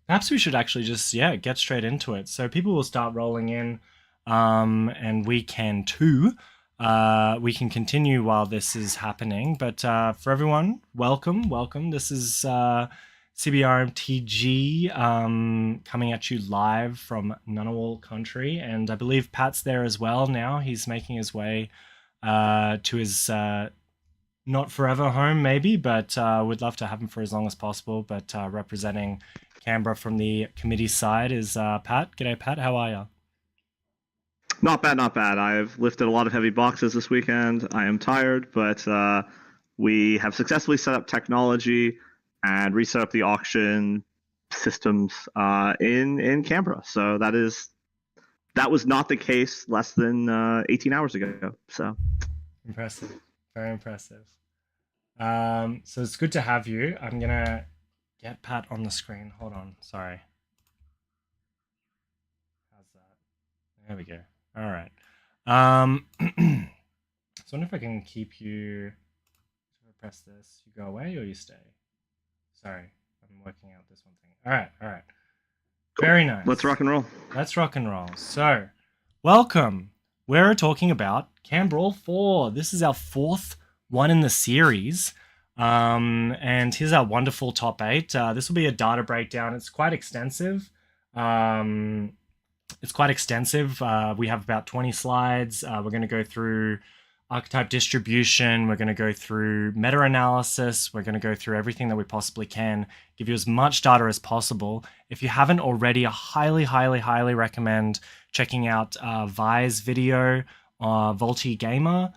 Perhaps we should actually just get straight into it. So people will start rolling in, and we can too. We can continue while this is happening. But for everyone, welcome. This is CBR MTG coming at you live from Ngunnawal country, and I believe Pat's there as well now. He's making his way to his not forever home, maybe, but we'd love to have him for as long as possible. But representing Canberra from the committee side is Pat. G'day, Pat. How are you? Not bad, not bad. I've lifted a lot of heavy boxes this weekend. I am tired, but we have successfully set up technology and reset up the auction systems in Canberra. So that was not the case less than 18 hours ago. So impressive, very impressive. So it's good to have you. I'm gonna get Pat on the screen. Hold on, sorry. How's that? There we go. All right. So I wonder if I can keep you. If I press this, you go away or you stay. Sorry, I'm working out this one thing. All right. Cool. Very nice. Let's rock and roll. Let's rock and roll. So, welcome. We're talking about CanBrawl 4. This is our fourth one in the series. And here's our wonderful top 8. This will be a data breakdown. It's quite extensive. We have about 20 slides. We're going to go through archetype distribution. We're going to go through meta-analysis. We're going to go through everything that we possibly can, give you as much data as possible. If you haven't already, I highly recommend checking out Vi's video, Volties Gamer.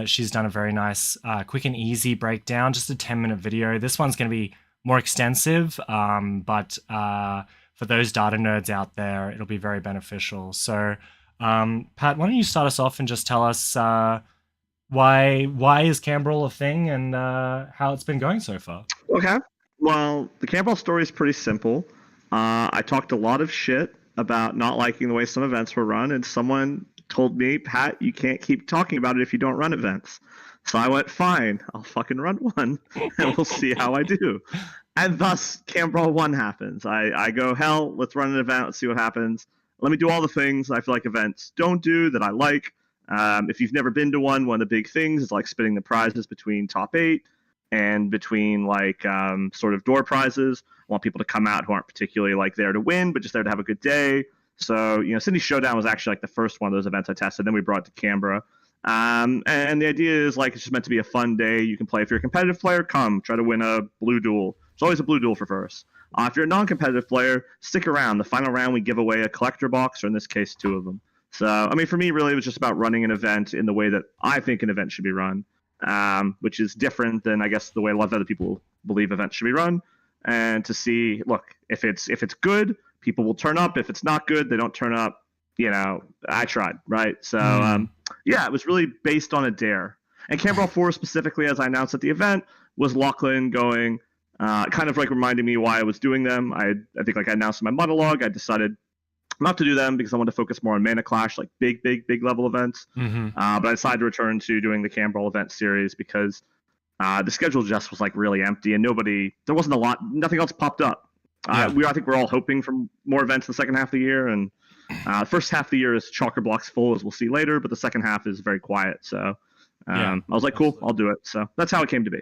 She's done a very nice, quick and easy breakdown, just a 10-minute video. This one's going to be more extensive, but for those data nerds out there, it'll be very beneficial. So, Pat, why don't you start us off and just tell us why is CanBrawl a thing and how it's been going so far? Okay. Well, the CanBrawl story is pretty simple. I talked a lot of shit about not liking the way some events were run, and someone told me, Pat, you can't keep talking about it if you don't run events. So I went, fine, I'll fucking run one, and we'll see how I do. And thus, CanBrawl 1 happens. I go, hell, let's run an event, let's see what happens. Let me do all the things I feel like events don't do that I like. If you've never been to one of the big things is like splitting the prizes between top 8 and between like sort of door prizes. I want people to come out who aren't particularly like there to win, but just there to have a good day. So, Sydney Showdown was actually like the first one of those events I tested. Then we brought it to Canberra. And the idea is like it's just meant to be a fun day. You can play. If you're a competitive player, come try to win a blue duel. There's always a blue duel for first. If you're a non-competitive player, stick around. The final round, we give away a collector box, or in this case, 2 of them. So, I mean, for me, really, it was just about running an event in the way that I think an event should be run, which is different than, I guess, the way a lot of other people believe events should be run. And to see, look, if it's good, people will turn up. If it's not good, they don't turn up. I tried, right? So, it was really based on a dare. And CanBrawl 4 specifically, as I announced at the event, was Lachlan going, kind of like reminding me why I was doing them. I think like I announced in my monologue, I decided not to do them because I wanted to focus more on Mana Clash, like big level events. But I decided to return to doing the CanBrawl event series because the schedule just was like really empty and there wasn't nothing else popped up. I think we're all hoping for more events in the second half of the year, and the first half of the year is chocker blocks full, as we'll see later, but the second half is very quiet. So I was like, cool, I'll do it. So that's how it came to be.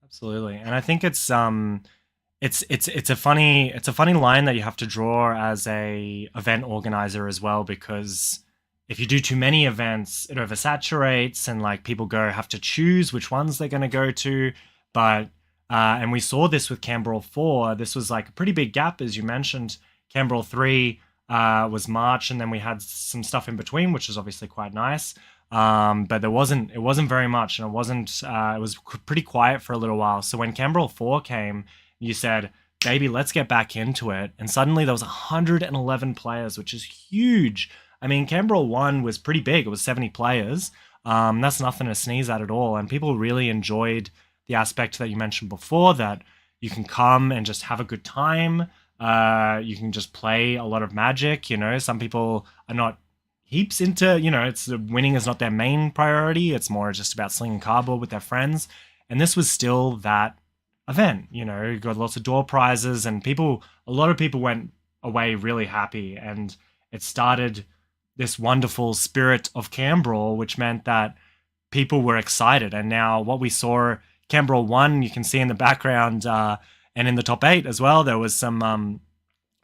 Absolutely, and I think it's a funny line that you have to draw as a event organizer as well, because if you do too many events, it oversaturates and like people have to choose which ones they're going to go to. But and we saw this with CanBrawl 4. This was like a pretty big gap, as you mentioned. CanBrawl 3 was March, and then we had some stuff in between, which was obviously quite nice. But it wasn't very much, and it was pretty quiet for a little while. So when CanBrawl 4 came, you said, baby, let's get back into it. And suddenly there was 111 players, which is huge. I mean, CanBrawl 1 was pretty big. It was 70 players. That's nothing to sneeze at all. And people really enjoyed the aspect that you mentioned before, that you can come and just have a good time. You can just play a lot of Magic. Some people are not heaps into, it's winning is not their main priority. It's more just about slinging cardboard with their friends. And this was still that event. You know, you got lots of door prizes, and a lot of people went away really happy, and it started this wonderful spirit of CanBrawl, which meant that people were excited. And now what we saw, CanBrawl 1, you can see in the background, and in the top 8 as well, there was some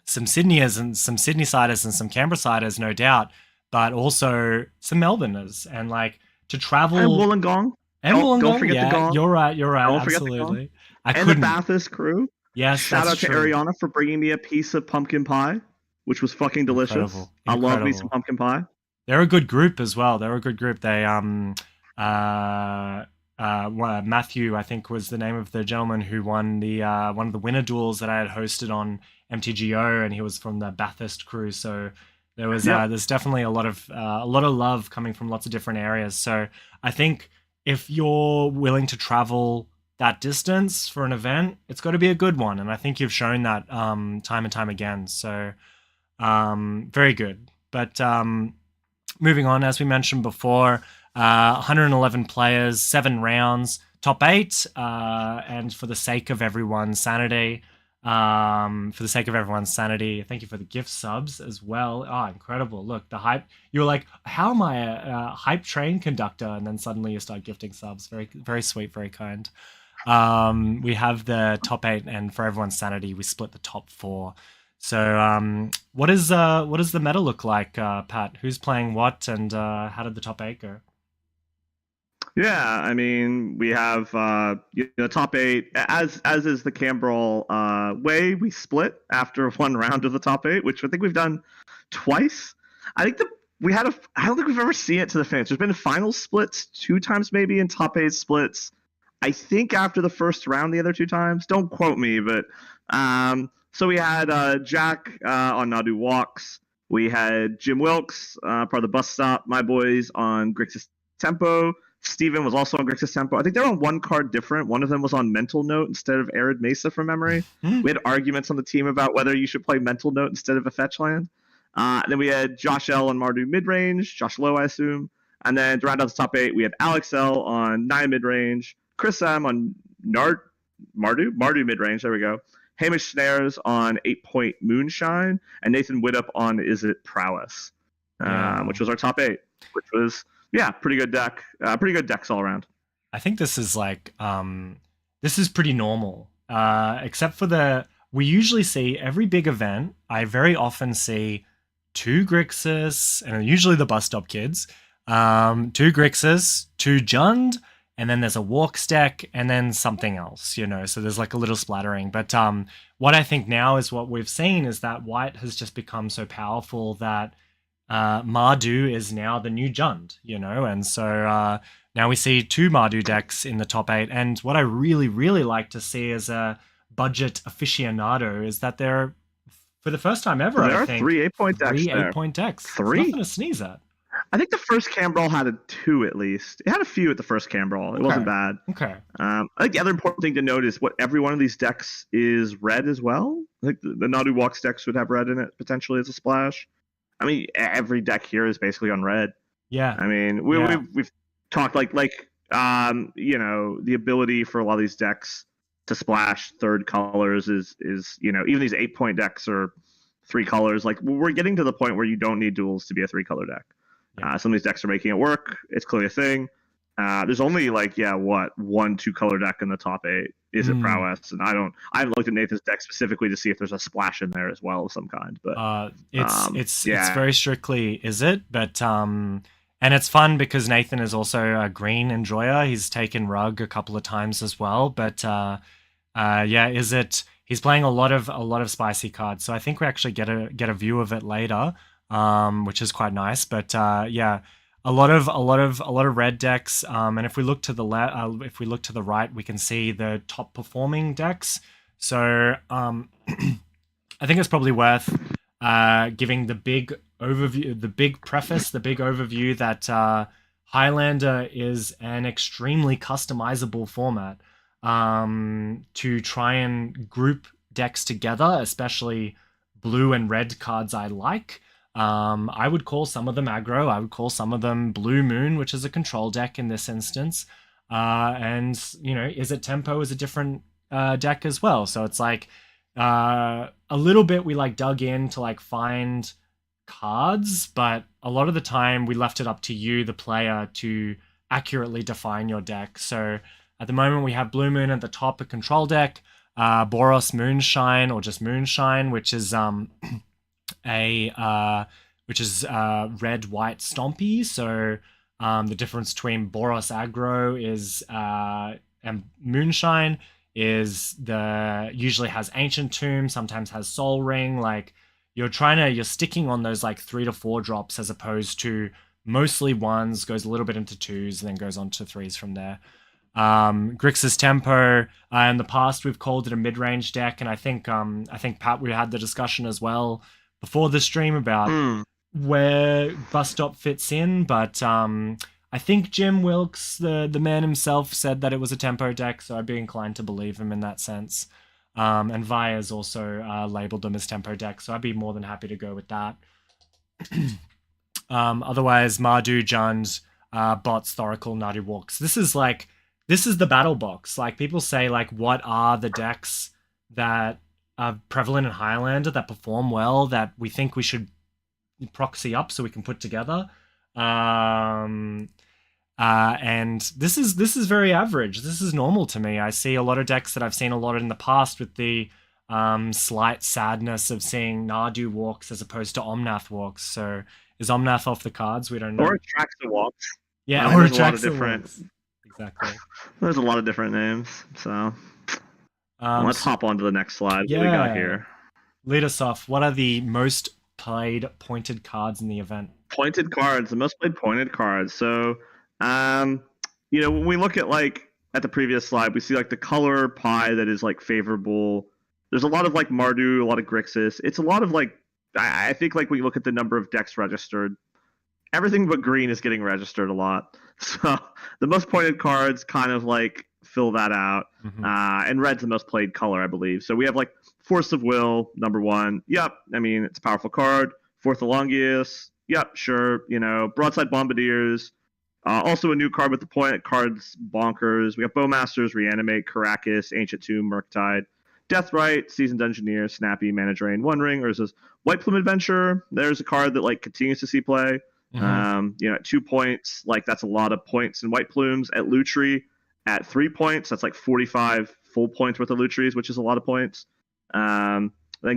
Sydneyers and some Sydney-siders and some Canberra-siders, no doubt, but also some Melbourneers. And like to travel... And Wollongong. And Wollongong, don't forget yeah, the Gong. you're right, Don't forget the Gong. absolutely. I And couldn't... the Bathurst crew. Yes, Shout that's out to true. Ariana for bringing me a piece of pumpkin pie, which was fucking delicious. Incredible. I love me some pumpkin pie. They're a good group as well. They're a good group. They Matthew, I think, was the name of the gentleman who won the one of the winner duels that I had hosted on MTGO, and he was from the Bathurst crew. So there was there's definitely a lot of love coming from lots of different areas. So I think if you're willing to travel that distance for an event, it's got to be a good one, and I think you've shown that time and time again. So very good. But moving on, as we mentioned before, 111 players, 7 rounds, top 8, and for the sake of everyone's sanity, thank you for the gift subs as well. Oh, incredible. Look, the hype. You were like, how am I a hype train conductor? And then suddenly you start gifting subs. Very, very sweet, very kind. We have the top 8, and for everyone's sanity, we split the top 4. So what does the meta look like, Pat? Who's playing what, and how did the top 8 go? Yeah, I mean, we have top 8, as is the CanBrawl way. We split after one round of the top 8, which I think we've done twice. I think I don't think we've ever seen it to the finish. There's been final splits 2 times maybe, and top 8 splits, I think, after the first round the other 2 times. Don't quote me, but so we had Jack on Nadu Walks. We had Jim Wilkes, part of the Bus Stop, my boys on Grixis Tempo. Steven was also on Grixis Tempo. I think they're on one card different. One of them was on Mental Note instead of Arid Mesa from memory. We had arguments on the team about whether you should play Mental Note instead of a fetch land. Then we had Josh L on Mardu Midrange, Josh Lowe, I assume. And then to round out the top 8, we had Alex L on Naya Midrange, Chris M on Mardu Midrange, there we go. Hamish Snares on 8-Point Moonshine, and Nathan Widdop on Is It Prowess, which was our top 8, which was... yeah, pretty good deck. Pretty good decks all around. I think this is like this is pretty normal, except for we usually see every big event. I very often see 2 Grixis, and usually the bus stop kids, 2 Grixis, 2 Jund, and then there's a Walks deck, and then something else, you know. So there's like a little splattering. But what I think now is what we've seen is that White has just become so powerful that Mardu is now the new Jund, you know, and so now we see 2 Mardu decks in the top 8. And what I really, really like to see as a budget aficionado is that they're, for the first time ever, there I are think, 3 8-point decks. 3 there. 8-point decks. 3? Nothing to sneeze at. I think the first CanBrawl had a 2 at least. It had a few at the first CanBrawl. It wasn't bad. Okay. I think the other important thing to note is what every one of these decks is red as well. I think the Nadu Walks decks would have red in it potentially as a splash. I mean, every deck here is basically on red. Yeah. I mean, we've talked like you know, the ability for a lot of these decks to splash third colors is you know, even these 8-point decks are 3 colors. Like, we're getting to the point where you don't need duels to be a 3-color deck. Yeah. Some of these decks are making it work. It's clearly a thing. There's only like 1 2-color deck in the top 8. Is it Prowess? And I haven't looked at Nathan's deck specifically to see if there's a splash in there as well of some kind. But it's very strictly is it, but and it's fun because Nathan is also a green enjoyer. He's taken Rug a couple of times as well, but is it? He's playing a lot of spicy cards, so I think we actually get a view of it later, which is quite nice. But a lot of red decks, and if we look to the if we look to the right, we can see the top performing decks. So I think it's probably worth giving the big overview, the big preface, the big overview that Highlander is an extremely customizable format to try and group decks together, especially blue and red cards I like. I would call some of them aggro. I would call some of them Blue Moon, which is a control deck in this instance. And, you know, Is It Tempo is a different deck as well. So it's like a little bit we like dug in to like find cards, but a lot of the time we left it up to you, the player, to accurately define your deck. So at the moment we have Blue Moon at the top, a control deck, Boros Moonshine, or just Moonshine, which is a red white stompy. So the difference between Boros aggro is and Moonshine is the usually has Ancient Tomb, sometimes has Soul Ring. Like you're sticking on those like 3 to 4 drops as opposed to mostly ones, goes a little bit into twos, and then goes on to threes from there. Grixis Tempo, in the past we've called it a mid-range deck, and I think Pat, we had the discussion as well before the stream about where Bus Stop fits in, but I think Jim Wilkes, the man himself, said that it was a tempo deck, so I'd be inclined to believe him in that sense. And Via's also labeled them as tempo deck, so I'd be more than happy to go with that. Otherwise, Mardu, Jund, Bots, Thoracle, Nadu Walks. This is the battle box. Like, people say, like, what are the decks that are prevalent in Highlander that perform well that we think we should proxy up so we can put together? And this is very average. This is normal to me. I see a lot of decks that I've seen a lot in the past with the slight sadness of seeing Nadu Walks as opposed to Omnath Walks. So is Omnath off the cards? We don't know. Or Atraxa Walks. Yeah, or Atraxa Walks. Exactly. There's a lot of different names. So let's hop on to the next slide. Yeah. What we got here? Lead us off. What are the most played pointed cards in the event? Pointed cards, the most played pointed cards. So, when we look at at the previous slide, we see like the color pie that is like favorable. There's a lot of like Mardu, a lot of Grixis. It's a lot of like, I think like when you look at the number of decks registered, everything but green is getting registered a lot. So the most pointed cards kind of like fill that out. Mm-hmm. And red's the most played color, I believe. So we have like Force of Will, number 1. Yep, I mean, it's a powerful card. Fourth Elongius. Yep, sure. Broadside Bombardiers. Also a new card with the point cards, bonkers. We got Bowmasters, Reanimate, Caracas, Ancient Tomb, Murktide, Deathrite, Seasoned Engineer, Snappy, Mana Drain, One Ring, or is this White Plume Adventure? There's a card that like continues to see play. Mm-hmm. At 2 points, like that's a lot of points in White Plumes. At Lutri, at 3 points, that's like 45 full points worth of Lutris, which is a lot of points. Then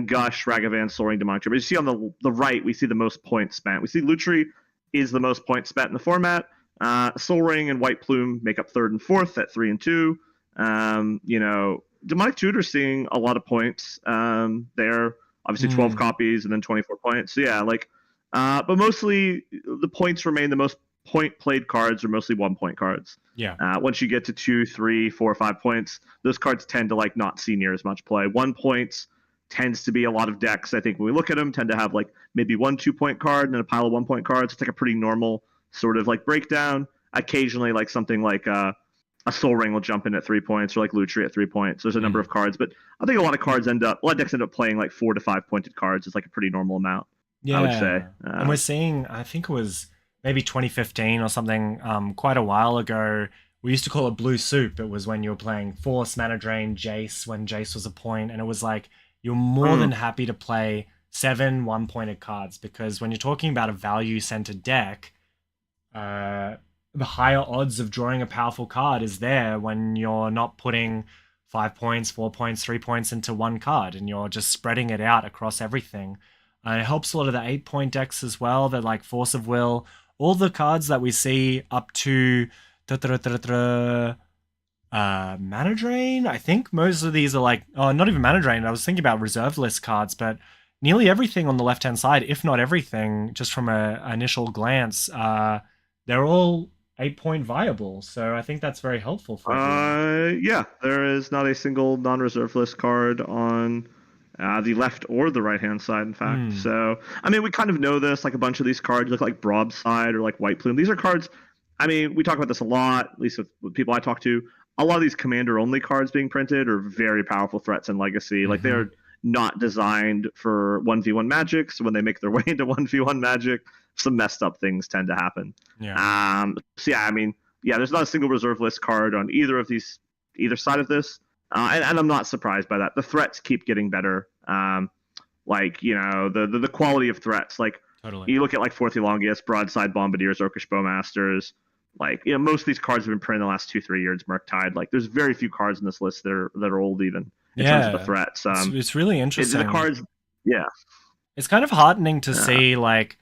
Gush, Ragavan, Soaring, Demonic. But you see on the right, we see the most points spent. We see Lutri is the most points spent in the format. Soul Ring and White Plume make up 3rd and 4th at 3 and 2. Demonic Tutor seeing a lot of points. There, obviously 12 copies and then 24 points. So yeah, but mostly the points remain the most point played cards are mostly 1 point cards. Yeah. Once you get to 2, 3, 4, 5 points, those cards tend to like not see near as much play. 1 points tends to be a lot of decks. I think when we look at them, tend to have like maybe 1 2-point card and then a pile of 1 point cards. It's like a pretty normal sort of like breakdown. Occasionally, like something like a Soul Ring will jump in at 3 points, or like Lutri at 3 points. There's a number of cards, but I think a lot of decks end up playing like 4 to 5 pointed cards. It's like a pretty normal amount. Yeah, I would say. And we're seeing, I think it was maybe 2015 or something, quite a while ago. We used to call it Blue Soup. It was when you were playing Force, Mana Drain, Jace, when Jace was a point, and it was like you're more than happy to play 7 1-pointed cards, because when you're talking about a value-centered deck, the higher odds of drawing a powerful card is there when you're not putting 5 points, 4 points, 3 points into one card, and you're just spreading it out across everything. It helps a lot of the 8-point decks as well. They're like Force of Will, all the cards that we see up to Mana Drain. I think most of these are like, not even Mana Drain. I was thinking about reserve list cards, but nearly everything on the left-hand side, if not everything, just from an initial glance, they're all 8-point viable. So I think that's very helpful for everyone. Yeah, there is not a single non-reserve list card on the left or the right-hand side, in fact. So, I mean, we kind of know this. Like, a bunch of these cards look like Broadside or like White Plume. These are cards, I mean, we talk about this a lot, at least with people I talk to. A lot of these commander-only cards being printed are very powerful threats in Legacy. Like, they're not designed for 1v1 Magic, so when they make their way into 1v1 Magic, some messed up things tend to happen. Yeah. So, yeah, I mean, yeah, there's not a single reserve list card on either side of this. and I'm not surprised by that. The threats keep getting better. Like, you know, the quality of threats. Like, Totally. you look at like Fourth Elongius, Broadside Bombardiers, Orcish Bowmasters. Like, you know, most of these cards have been printed in the last 2-3 years. Murktide. Like, there's very few cards in this list that are old even in terms of the Yeah, threats. it's really The interesting. cards, yeah. It's kind of heartening to Yeah. see like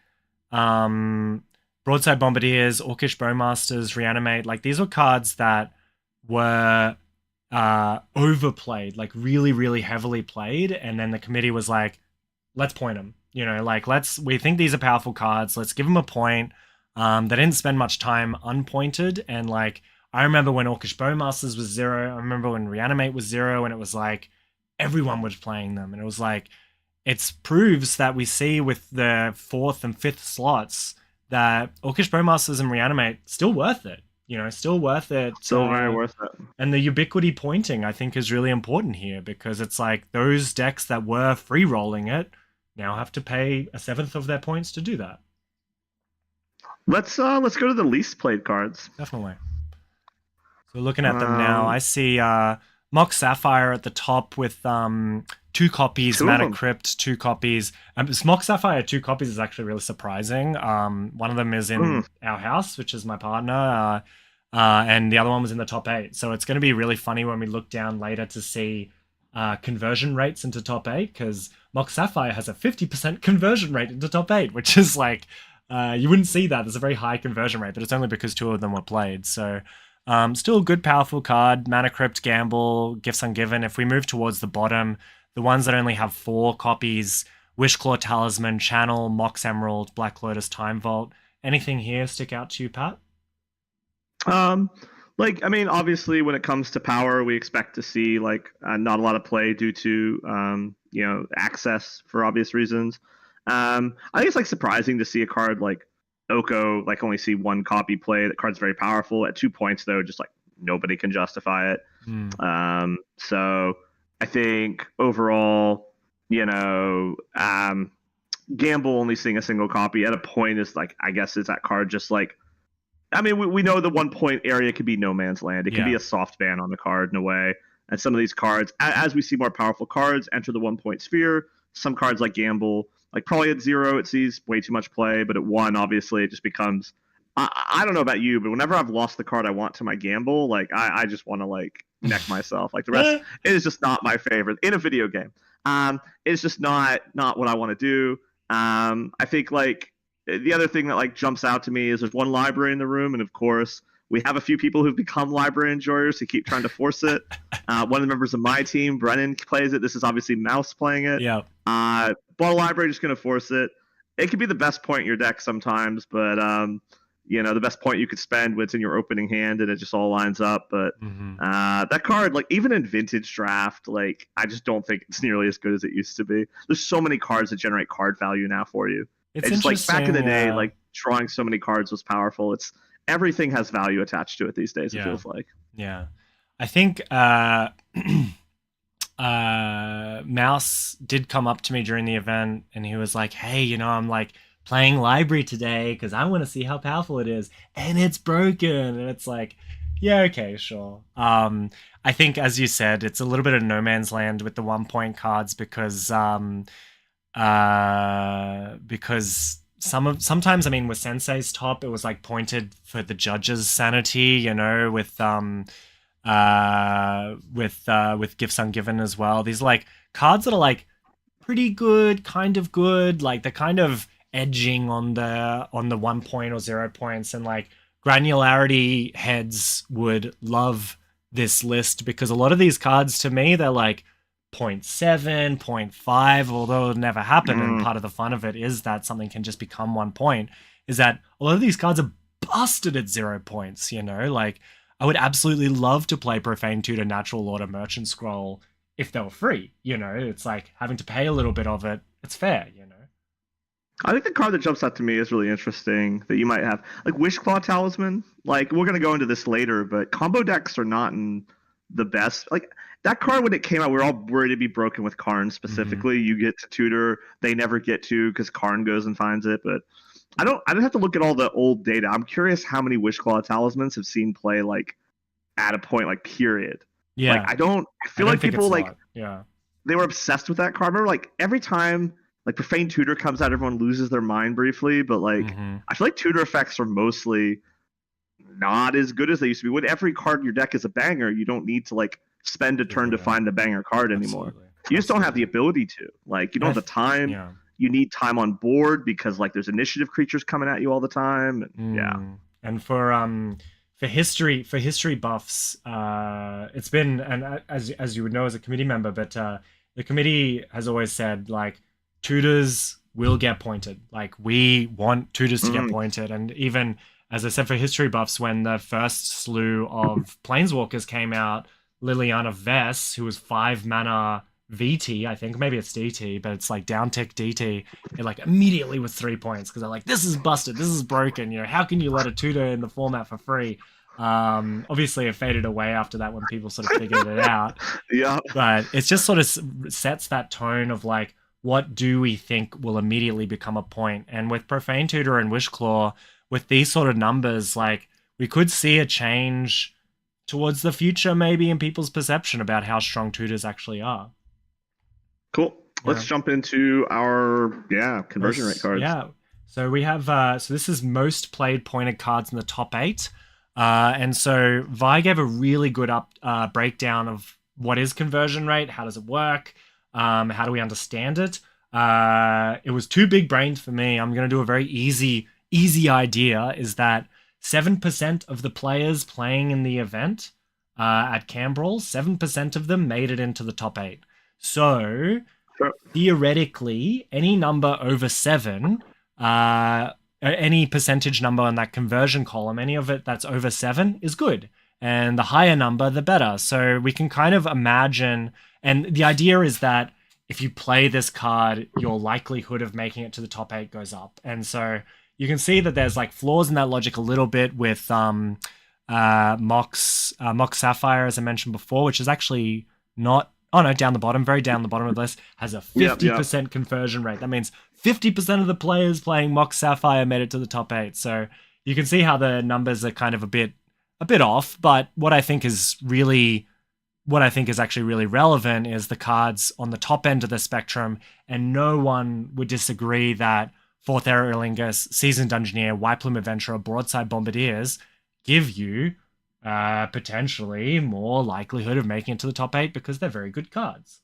Broadside Bombardiers, Orcish Bowmasters, Reanimate. Like these were cards that were overplayed, like really, really heavily played, and then the committee was like, let's point them. You know, like we think these are powerful cards. Let's give them a point. They didn't spend much time unpointed, and like I remember when Orcish Bowmasters was 0. I remember when Reanimate was 0, and it was like everyone was playing them, and it was like it proves that we see with the 4th and 5th slots that Orcish Bowmasters and Reanimate still worth it. You know, still worth it. Still very worth it. And the ubiquity pointing, I think, is really important here because it's like those decks that were free rolling it now have to pay a 7th of their points to do that. Let's go to the least played cards. Definitely. So looking at them now, I see Mox Sapphire at the top with 2 copies, Mana Crypt, 2 copies. Mox Sapphire 2 copies is actually really surprising. One of them is in our house, which is my partner, and the other one was in the top 8. So it's going to be really funny when we look down later to see conversion rates into top 8, because Mox Sapphire has a 50% conversion rate into top 8, which is like, you wouldn't see that. There's a very high conversion rate, but it's only because 2 of them were played. So still a good, powerful card. Mana Crypt, Gamble, Gifts Ungiven. If we move towards the bottom, the ones that only have 4 copies, Wishclaw Talisman, Channel, Mox Emerald, Black Lotus, Time Vault. Anything here stick out to you, Pat? Like, I mean, obviously when it comes to power, we expect to see like not a lot of play due to you know, access for obvious reasons. I think it's like surprising to see a card like Oko like only see 1 copy play. That card's very powerful. At 2 points though, just like nobody can justify it. So I think overall, you know, Gamble only seeing a single copy at a point is like, I guess, is that card just like, I mean, we know the 1 point area could be no man's land. It can be a soft ban on the card in a way. And some of these cards, as we see more powerful cards enter the 1 point sphere, some cards like Gamble, like probably at 0, it sees way too much play, but at 1, obviously, it just becomes. I don't know about you, but whenever I've lost the card I want to my Gamble, like I just want to like neck myself. Like the rest, it is just not my favorite in a video game. It's just not what I want to do. I think like the other thing that like jumps out to me is there's 1 library in the room, and of course we have a few people who've become library enjoyers who keep trying to force it. One of the members of my team, Brennan, plays it. This is obviously Mouse playing it. Yeah. Ball library just going to force it. It could be the best point in your deck sometimes, but you know, the best point you could spend when it's in your opening hand and it just all lines up. But that card, like even in vintage draft, like I just don't think it's nearly as good as it used to be. There's so many cards that generate card value now for you. It's like back in the day, like drawing so many cards was powerful. It's everything has value attached to it these days. It feels like. Yeah, I think Mouse did come up to me during the event, and he was like, "Hey, you know, I'm like playing library today because I want to see how powerful it is, and it's broken." And it's like, yeah, okay, sure. I think, as you said, it's a little bit of no man's land with the 1 point cards because sometimes, I mean, with Sensei's top, it was like pointed for the judge's sanity, you know, with Gifts Ungiven as well. These like cards that are like pretty good, kind of good, like they're kind of edging on the 1 point or 0 points, and like granularity heads would love this list because a lot of these cards to me, they're like 0.7, 0.5, although it'll never happen. And part of the fun of it is that something can just become 1 point, is that a lot of these cards are busted at 0 points, you know? Like, I would absolutely love to play Profane Tutor, Natural Order, Merchant Scroll if they were free, you know? It's like having to pay a little bit of it. It's fair, you know? I think the card that jumps out to me is really interesting that you might have. Like Wishclaw Talisman, like we're going to go into this later, but combo decks are not in the best. Like that card, when it came out, we were all worried it'd be broken with Karn specifically. You get to tutor, they never get to because Karn goes and finds it. But I don't have to look at all the old data. I'm curious how many Wishclaw Talismans have seen play like at a point, like period. Yeah. I I feel don't like think it's people a like lot. Yeah. they were obsessed with that card. I remember like every time like Profane Tutor comes out, everyone loses their mind briefly. But like Mm-hmm. I feel like tutor effects are mostly not as good as they used to be. When every card in your deck is a banger, you don't need to like spend a turn to Figure it out. find the banger card anymore. Absolutely. You just don't have the Absolutely. ability to. Like you And don't have the time. yeah. You need time on board because like there's initiative creatures coming at you all the time. And yeah. And for history buffs, it's been, and as you would know as a committee member, but the committee has always said like tutors will get pointed. Like we want tutors to get Mm, pointed, and even as I said for history buffs, when the first slew of planeswalkers came out, Liliana Vess, who was 5 mana VT, I think maybe it's DT, but it's like down tick DT, it like immediately was 3 points because they're like, this is busted, this is broken. You know, how can you let a tutor in the format for free? Obviously, it faded away after that when people sort of figured it out. yeah. But it's just sort of sets that tone of like, what do we think will immediately become a point? And with Profane Tutor and Wishclaw, with these sort of numbers, like we could see a change towards the future, maybe in people's perception about how strong tutors actually are. Cool. Yeah. Let's jump into our conversion rate cards. Yeah. So we have so this is most played pointed cards in the top 8. And so Vi gave a really good breakdown of what is conversion rate, how does it work, how do we understand it. It was too big brained for me. I'm going to do a very easy idea is that 7% of the players playing in the event at CanBrawl, 7% of them made it into the top 8. So Sure. theoretically, any number over 7, any percentage number on that conversion column, any of it that's over 7 is good. And the higher number, the better. So we can kind of imagine, and the idea is that if you play this card, your likelihood of making it to the top 8 goes up. And so you can see that there's like flaws in that logic a little bit with Mox Sapphire, as I mentioned before, which is actually not. Oh no, down the bottom, very down the bottom of the list, has a 50% conversion rate. That means 50% of the players playing Mox Sapphire made it to the top 8. So you can see how the numbers are kind of a bit off. But what I think is actually really relevant is the cards on the top end of the spectrum, and no one would disagree that Fourth Era Erlingus, Seasoned Dungeoneer, White Plume Adventurer, Broadside Bombardiers give you potentially more likelihood of making it to the top 8 because they're very good cards.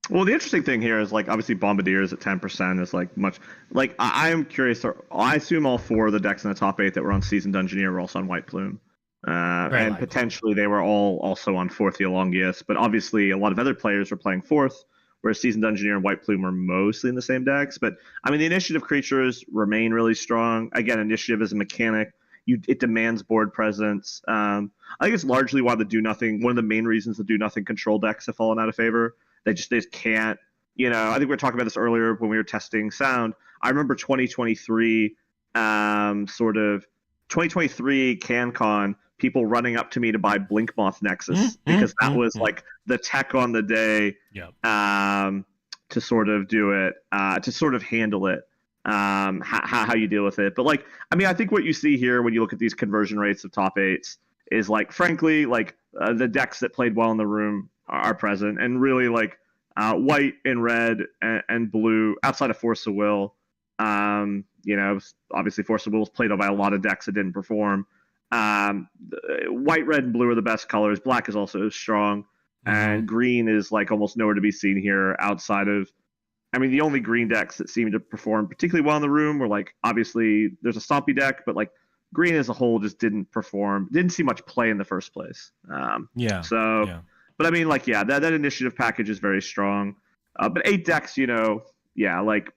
Well, the interesting thing here is like obviously Bombardiers at 10% is like much like I am curious. I assume all 4 of the decks in the top 8 that were on Seasoned Dungeoneer were also on White Plume, and likely. potentially they were all also on Fourth Elongius. But obviously a lot of other players were playing Fourth, whereas Seasoned Dungeoneer and White Plume were mostly in the same decks. But I mean, the initiative creatures remain really strong. Again, initiative is a mechanic. It demands board presence. I think it's largely why the do nothing. One of the main reasons the do nothing control decks have fallen out of favor. They just can't. You know, I think we were talking about this earlier when we were testing sound. I remember 2023, sort of 2023 CanCon. People running up to me to buy Blinkmoth Nexus because that was like the tech on the day. Yep. To sort of do it, to sort of handle it. How you deal with it. But like, I mean, I think what you see here when you look at these conversion rates of top 8s is like, frankly, like the decks that played well in the room are present, and really like white and red and blue outside of Force of Will. You know, obviously Force of Will was played by a lot of decks that didn't perform. White, red, and blue are the best colors. Black is also strong, and green is like almost nowhere to be seen here outside of. I mean, the only green decks that seemed to perform particularly well in the room were like, obviously there's a Stompy deck, but like green as a whole just didn't perform, didn't see much play in the first place. But I mean, like, yeah, that initiative package is very strong. But 8 decks, you know, like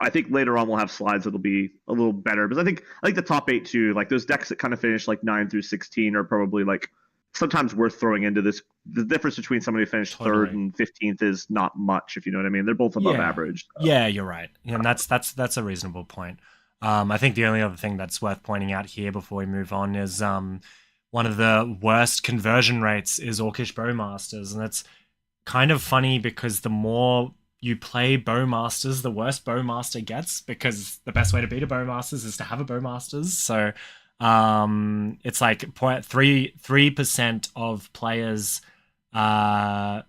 I think later on we'll have slides that'll be a little better, because I think the top 8 too, like those decks that kind of finish like 9 through 16 are probably like sometimes worth throwing into this. The difference between somebody who finished third and 15th is not much, if you know what I mean. They're both above average. So. Yeah, you're right. And that's a reasonable point. I think the only other thing that's worth pointing out here before we move on is one of the worst conversion rates is Orcish Bowmasters. And it's kind of funny because the more you play Bowmasters, the worse Bowmaster gets, because the best way to beat a Bowmasters is to have a Bowmasters. So it's like 3% of players uh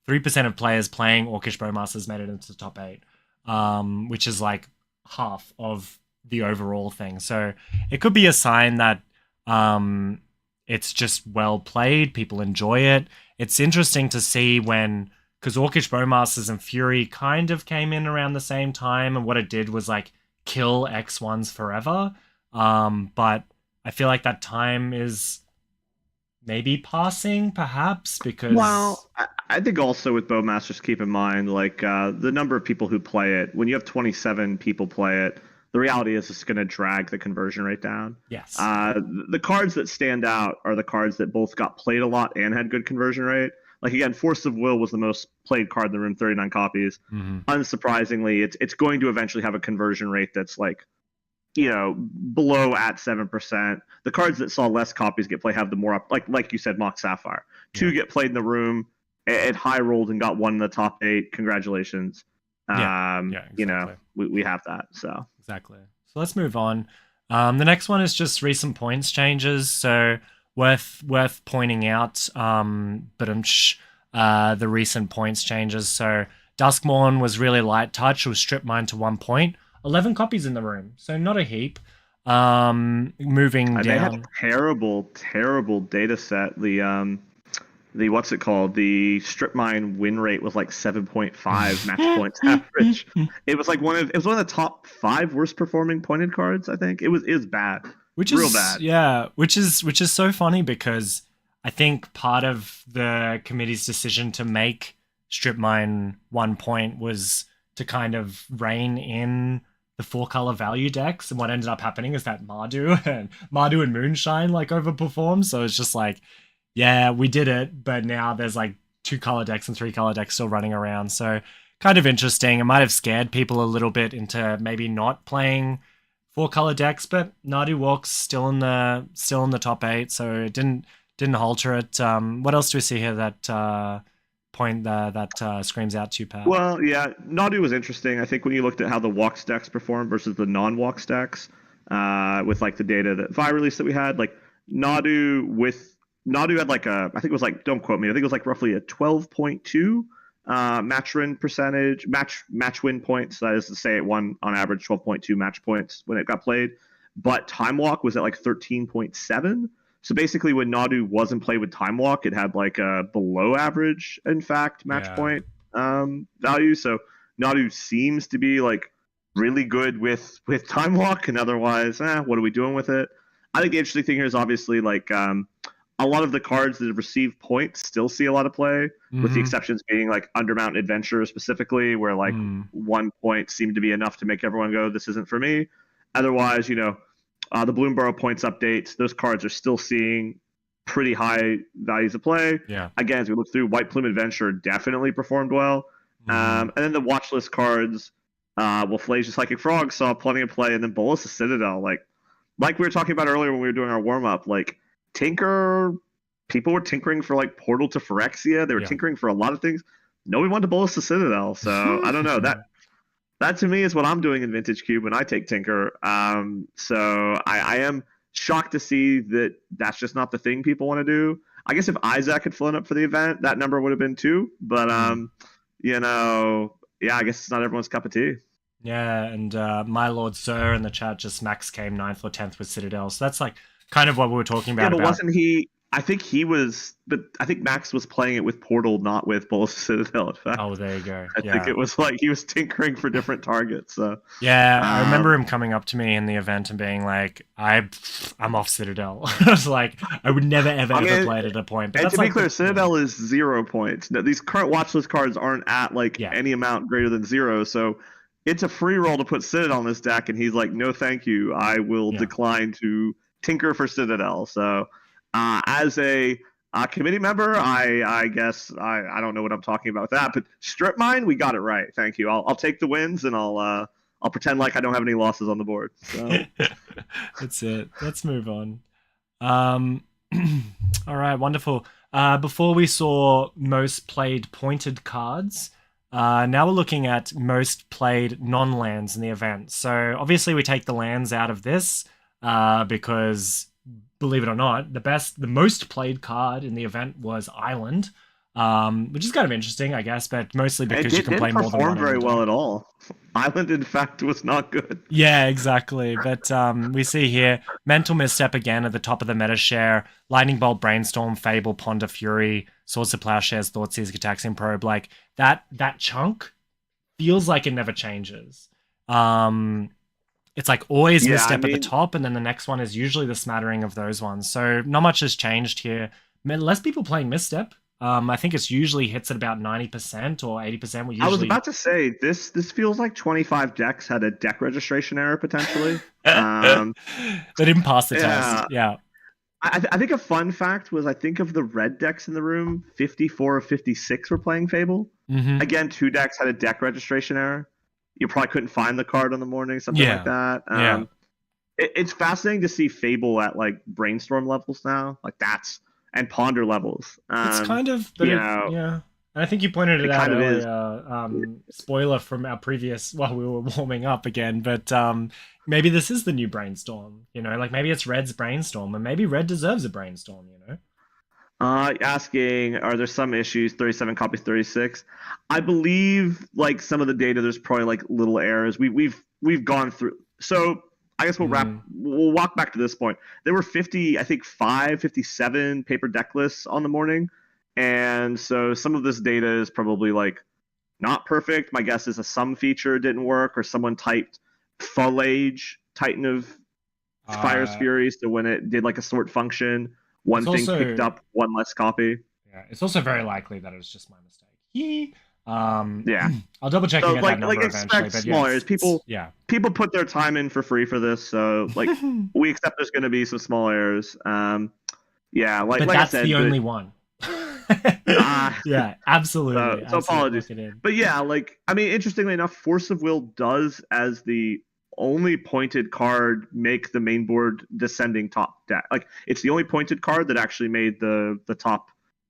3% of players playing Orcish Bowmasters made it into the top 8, which is like half of the overall thing. So it could be a sign that it's just well played, people enjoy it. It's interesting to see when, because Orcish Bowmasters and Fury kind of came in around the same time, and what it did was like kill X1s forever. But I feel like that time is maybe passing, perhaps, because Well, I think also with Bowmasters, keep in mind like the number of people who play it. When you have 27 people play it, the reality is it's going to drag the conversion rate down. yes, The cards that stand out are the cards that both got played a lot and had good conversion rate. Like again, Force of Will was the most played card in the room, 39 copies. Unsurprisingly, it's going to eventually have a conversion rate that's like, below at 7%. The cards that saw less copies get played have the more up, like you said, Mock Sapphire. Two get played in the room. It high rolled and got one in the top 8. Congratulations. exactly. We have that. So Exactly. So let's move on. The next one is just recent points changes. So worth pointing out, the recent points changes. So Duskmorn was really light touch. It was strip mine to 1 point. 11 copies in the room, so not a heap. Moving down. They had a terrible data set. The what's it called? The strip mine win rate was like 7.5 match points average. It was like one of the top 5 worst performing pointed cards. I think it was bad, real bad. Yeah, which is so funny because I think part of the committee's decision to make strip mine 1 point was to kind of rein in the 4-color value decks, and what ended up happening is that Mardu and Moonshine like overperformed. So it's just like, yeah, we did it, but now there's like 2-color decks and 3-color decks still running around. So kind of interesting. It might have scared people a little bit into maybe not playing 4-color decks, but Nadu Walk's still in the top 8, so it didn't alter it. What else do we see here that screams out to you, Pat? Well, yeah, Nadu was interesting. I think when you looked at how the Walks decks performed versus the non-Walks decks, with like the data that Vi released that we had, like Nadu had like I think it was like, don't quote me, I think it was like roughly a 12.2 match win percentage, match win points. That is to say, it won on average 12.2 match points when it got played. But Time Walk was at like 13.7. So basically, when Nadu wasn't played with Time Walk, it had like a below average, in fact, match point value. So Nadu seems to be like really good with Time Walk, and otherwise, what are we doing with it? I think the interesting thing here is obviously like a lot of the cards that have received points still see a lot of play, with the exceptions being like Undermount Adventure specifically, where like 1 point seemed to be enough to make everyone go, this isn't for me. Otherwise, the Bloomborough points updates, those cards are still seeing pretty high values of play. Yeah. Again, as we look through, White Plume Adventure definitely performed well. And then the watch list cards, Flasia Psychic Frog saw plenty of play, and then Bolus of Citadel, like we were talking about earlier when we were doing our warm-up, like people were tinkering for like Portal to Phyrexia. They were tinkering for a lot of things. Nobody wanted to Bolus of Citadel, so I don't know. That to me is what I'm doing in Vintage Cube when I take Tinker. So I am shocked to see that that's just not the thing people want to do. I guess if Isaac had flown up for the event, that number would have been 2. But I guess it's not everyone's cup of tea. Yeah, and My Lord Sir in the chat just Max came 9th or 10th with Citadel. So that's like kind of what we were talking about. Yeah, but wasn't he? I think Max was playing it with Portal, not with Bolus Citadel. In fact. Oh, there you go. I think it was like he was tinkering for different targets. So. Yeah, I remember him coming up to me in the event and being like, I'm off Citadel. I was like, I would never, ever play it at a point. But and to be clear, Citadel is 0 points. Now, these current watchlist cards aren't at like any amount greater than 0, so it's a free roll to put Citadel on this deck, and he's like, no thank you, I will decline to tinker for Citadel. So as a committee member, I guess I don't know what I'm talking about with that, but strip mine, we got it right. Thank you. I'll take the wins, and I'll pretend like I don't have any losses on the board. So. That's it. Let's move on. All right, wonderful. Before we saw most played pointed cards, now we're looking at most played non-lands in the event. So obviously we take the lands out of this because believe it or not, the most played card in the event was Island, which is kind of interesting, I guess, but mostly because you can play more than one. It didn't perform very well at all. Island, in fact, was not good. Yeah, exactly. But we see here Mental Misstep again at the top of the meta share. Lightning Bolt, Brainstorm, Fable, Ponder, Fury, Swords to Plowshares, Thoughtseize, Gitaxian Probe. Like that chunk feels like it never changes. It's like always Misstep at the top, and then the next one is usually the smattering of those ones. So not much has changed here. Less people playing Misstep. I think it's usually hits at about 90% or 80%. I was about to say, this feels like 25 decks had a deck registration error, potentially. They didn't pass the test. Yeah. I think a fun fact was, I think of the red decks in the room, 54 of 56 were playing Fable. Again, 2 decks had a deck registration error. You probably couldn't find the card in the morning, something like that. It's fascinating to see Fable at like Brainstorm levels now. Like and Ponder levels. It's kind of, yeah. And I think you pointed it out earlier. Spoiler from our previous, while we were warming up again, but maybe this is the new Brainstorm. Like maybe it's Red's Brainstorm, and maybe Red deserves a Brainstorm. Asking, are there some issues? 37 copies, 36. I believe like some of the data, there's probably like little errors. We've gone through. So I guess we'll walk back to this point. There were 57 paper deck lists on the morning. And so some of this data is probably like not perfect. My guess is a sum feature didn't work, or someone typed Full Age, Titan of Fire's Fury, so when it did like a sort function, one thing picked up one less copy. Yeah, it's also very likely that it was just my mistake. Yeah, I'll double check and get that number eventually. But small errors. People put their time in for free for this, so like we accept there's going to be some small errors. But that's I said, the only one. Yeah, absolutely. So apologies. But yeah, like I mean, interestingly enough, Force of Will does, as the only pointed card, make the main board descending top deck. Like it's the only pointed card that actually made the top.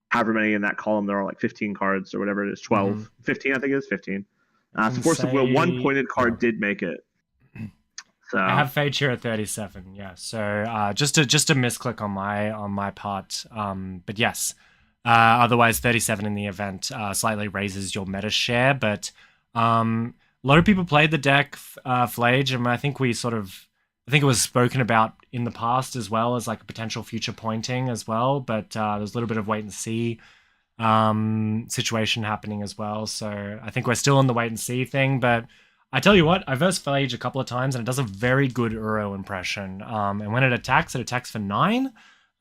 However many in that column, there are like 15 cards or whatever it is, 12, 15, I think it is 15. So Force of Will, one pointed card did make it. So I have Fade here at 37. Yeah, so just a misclick on my part. But yes, otherwise 37 in the event slightly raises your meta share. But a lot of people played the deck Flage, and I think it was spoken about in the past as well as like a potential future pointing as well, but there's a little bit of wait and see situation happening as well. So I think we're still in the wait and see thing, but I tell you what, I versed Phage a couple of times and it does a very good Uro impression. And when it attacks for 9,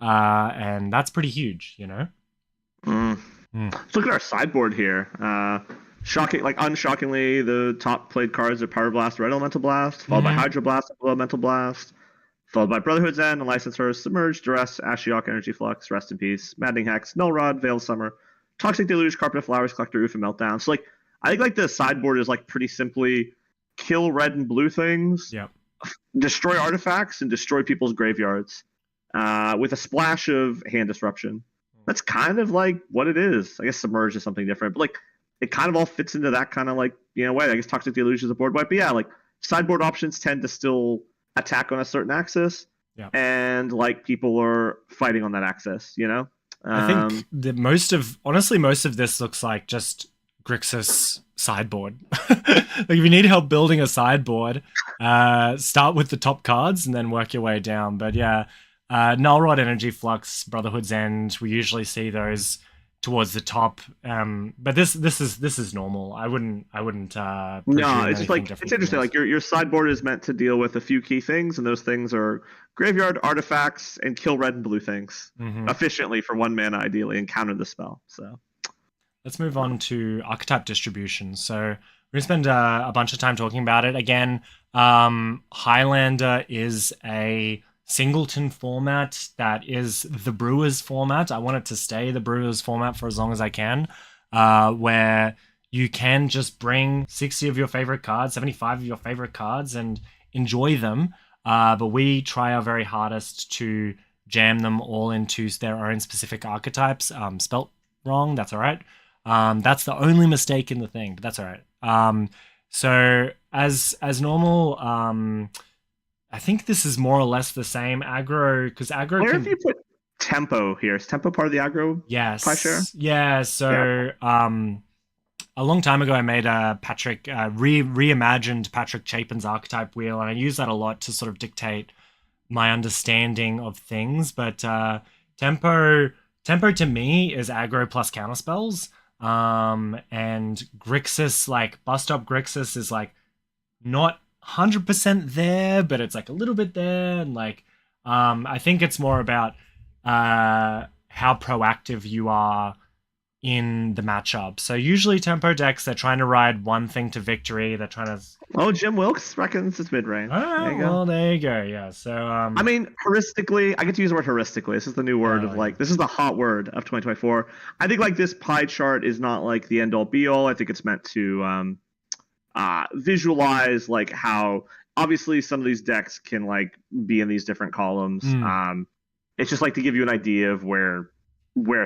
and that's pretty huge, Let's look at our sideboard here. Unshockingly, the top played cards are Power Blast, Red Elemental Blast, followed by Hydro Blast, Blue Elemental Blast, followed by Brotherhood's End, and Licensor, Submerge, Duress, Ashiok, Energy Flux, Rest in Peace, Maddening Hex, Null Rod, Veiled Summer, Toxic Deluge, Carpet of Flowers, Collector Roof, and Meltdown. So I think like the sideboard is like pretty simply kill red and blue things, destroy artifacts, and destroy people's graveyards with a splash of hand disruption. That's kind of like what it is. I guess Submerge is something different, but like it kind of all fits into that kind of like, way. I guess Toxic Deluge is a board wipe, but yeah, like sideboard options tend to still attack on a certain axis, and like people are fighting on that axis, I think that most of this looks like just Grixis sideboard. Like if you need help building a sideboard, start with the top cards and then work your way down. But yeah, Null Rod, Energy Flux, Brotherhood's End, we usually see those towards the top, but this is normal. I wouldn't. No, it's just like it's interesting. Like your sideboard is meant to deal with a few key things, and those things are graveyard artifacts and kill red and blue things efficiently for 1 mana, ideally, and counter the spell. So let's move on to Archetype Distribution. So we're gonna spend a bunch of time talking about it again. Highlander is a singleton format that is the Brewers format. I want it to stay the Brewers format for as long as I can, where you can just bring 60 of your favorite cards, 75 of your favorite cards, and enjoy them. But we try our very hardest to jam them all into their own specific archetypes. Spelt wrong, that's all right. That's the only mistake in the thing, but that's all right. So as normal, I think this is more or less the same aggro because aggro Where have can. you put tempo here? Is tempo part of the aggro pie share? Yes, yeah. Yeah. So a long time ago, I made a Patrick reimagined Patrick Chapin's archetype wheel, and I use that a lot to sort of dictate my understanding of things. But tempo tempo to me is aggro plus counterspells. And Grixis, like bust up Grixis, is like not 100% there, but it's like a little bit there, and like I think it's more about how proactive you are in the matchup. So usually tempo decks, they're trying to ride one thing to victory. They're trying to. Oh, Jim Wilkes reckons it's mid range. Oh, There you go. well, there you go. Yeah. So I mean, heuristically, I get to use the word heuristically. This is the new word of like, this is the hot word of 2024. I think like this pie chart is not like the end all be all. I think it's meant to visualize like how obviously some of these decks can like be in these different columns. It's just like to give you an idea of where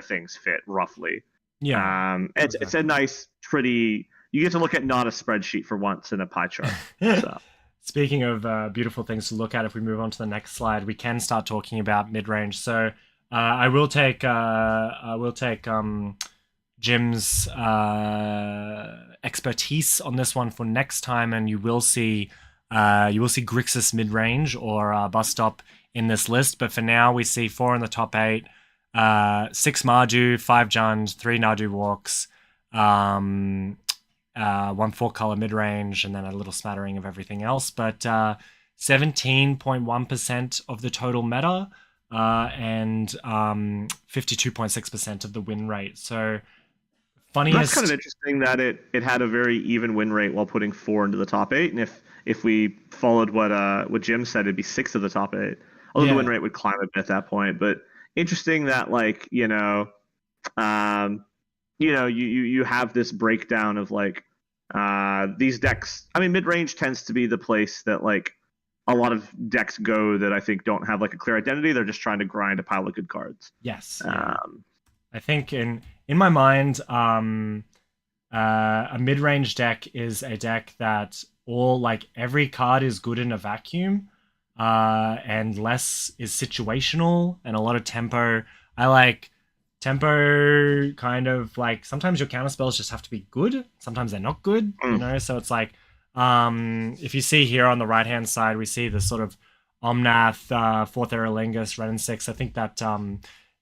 things fit roughly. yeah. It's a nice, pretty. You get to look at not a spreadsheet for once in a pie chart. So. Speaking of beautiful things to look at, if we move on to the next slide, we can start talking about mid range. So I will take Jim's expertise on this one for next time, and you will see Grixis mid range or bus stop in this list. But for now, we see 4 in the top 8, 6 Mardu, 5 Jund, 3 Nadu walks, 1 4-color mid-range, and then a little smattering of everything else. But 17.1% of the total meta and 52.6% of the win rate. So funniest. That's kind of interesting that it had a very even win rate while putting 4 into the top 8, and if we followed what Jim said, it'd be 6 of the top 8. Although the win rate would climb a bit at that point, but interesting that like you have this breakdown of like these decks. I mean, mid-range tends to be the place that like a lot of decks go that I think don't have like a clear identity. They're just trying to grind a pile of good cards. Yes. I think in my mind, a mid-range deck is a deck that every card is good in a vacuum, and less is situational and a lot of tempo. I like tempo kind of like sometimes your counter spells just have to be good, sometimes they're not good, so it's like if you see here on the right hand side we see the sort of Omnath, Fourth Aerolingus, Ren and 6. I think that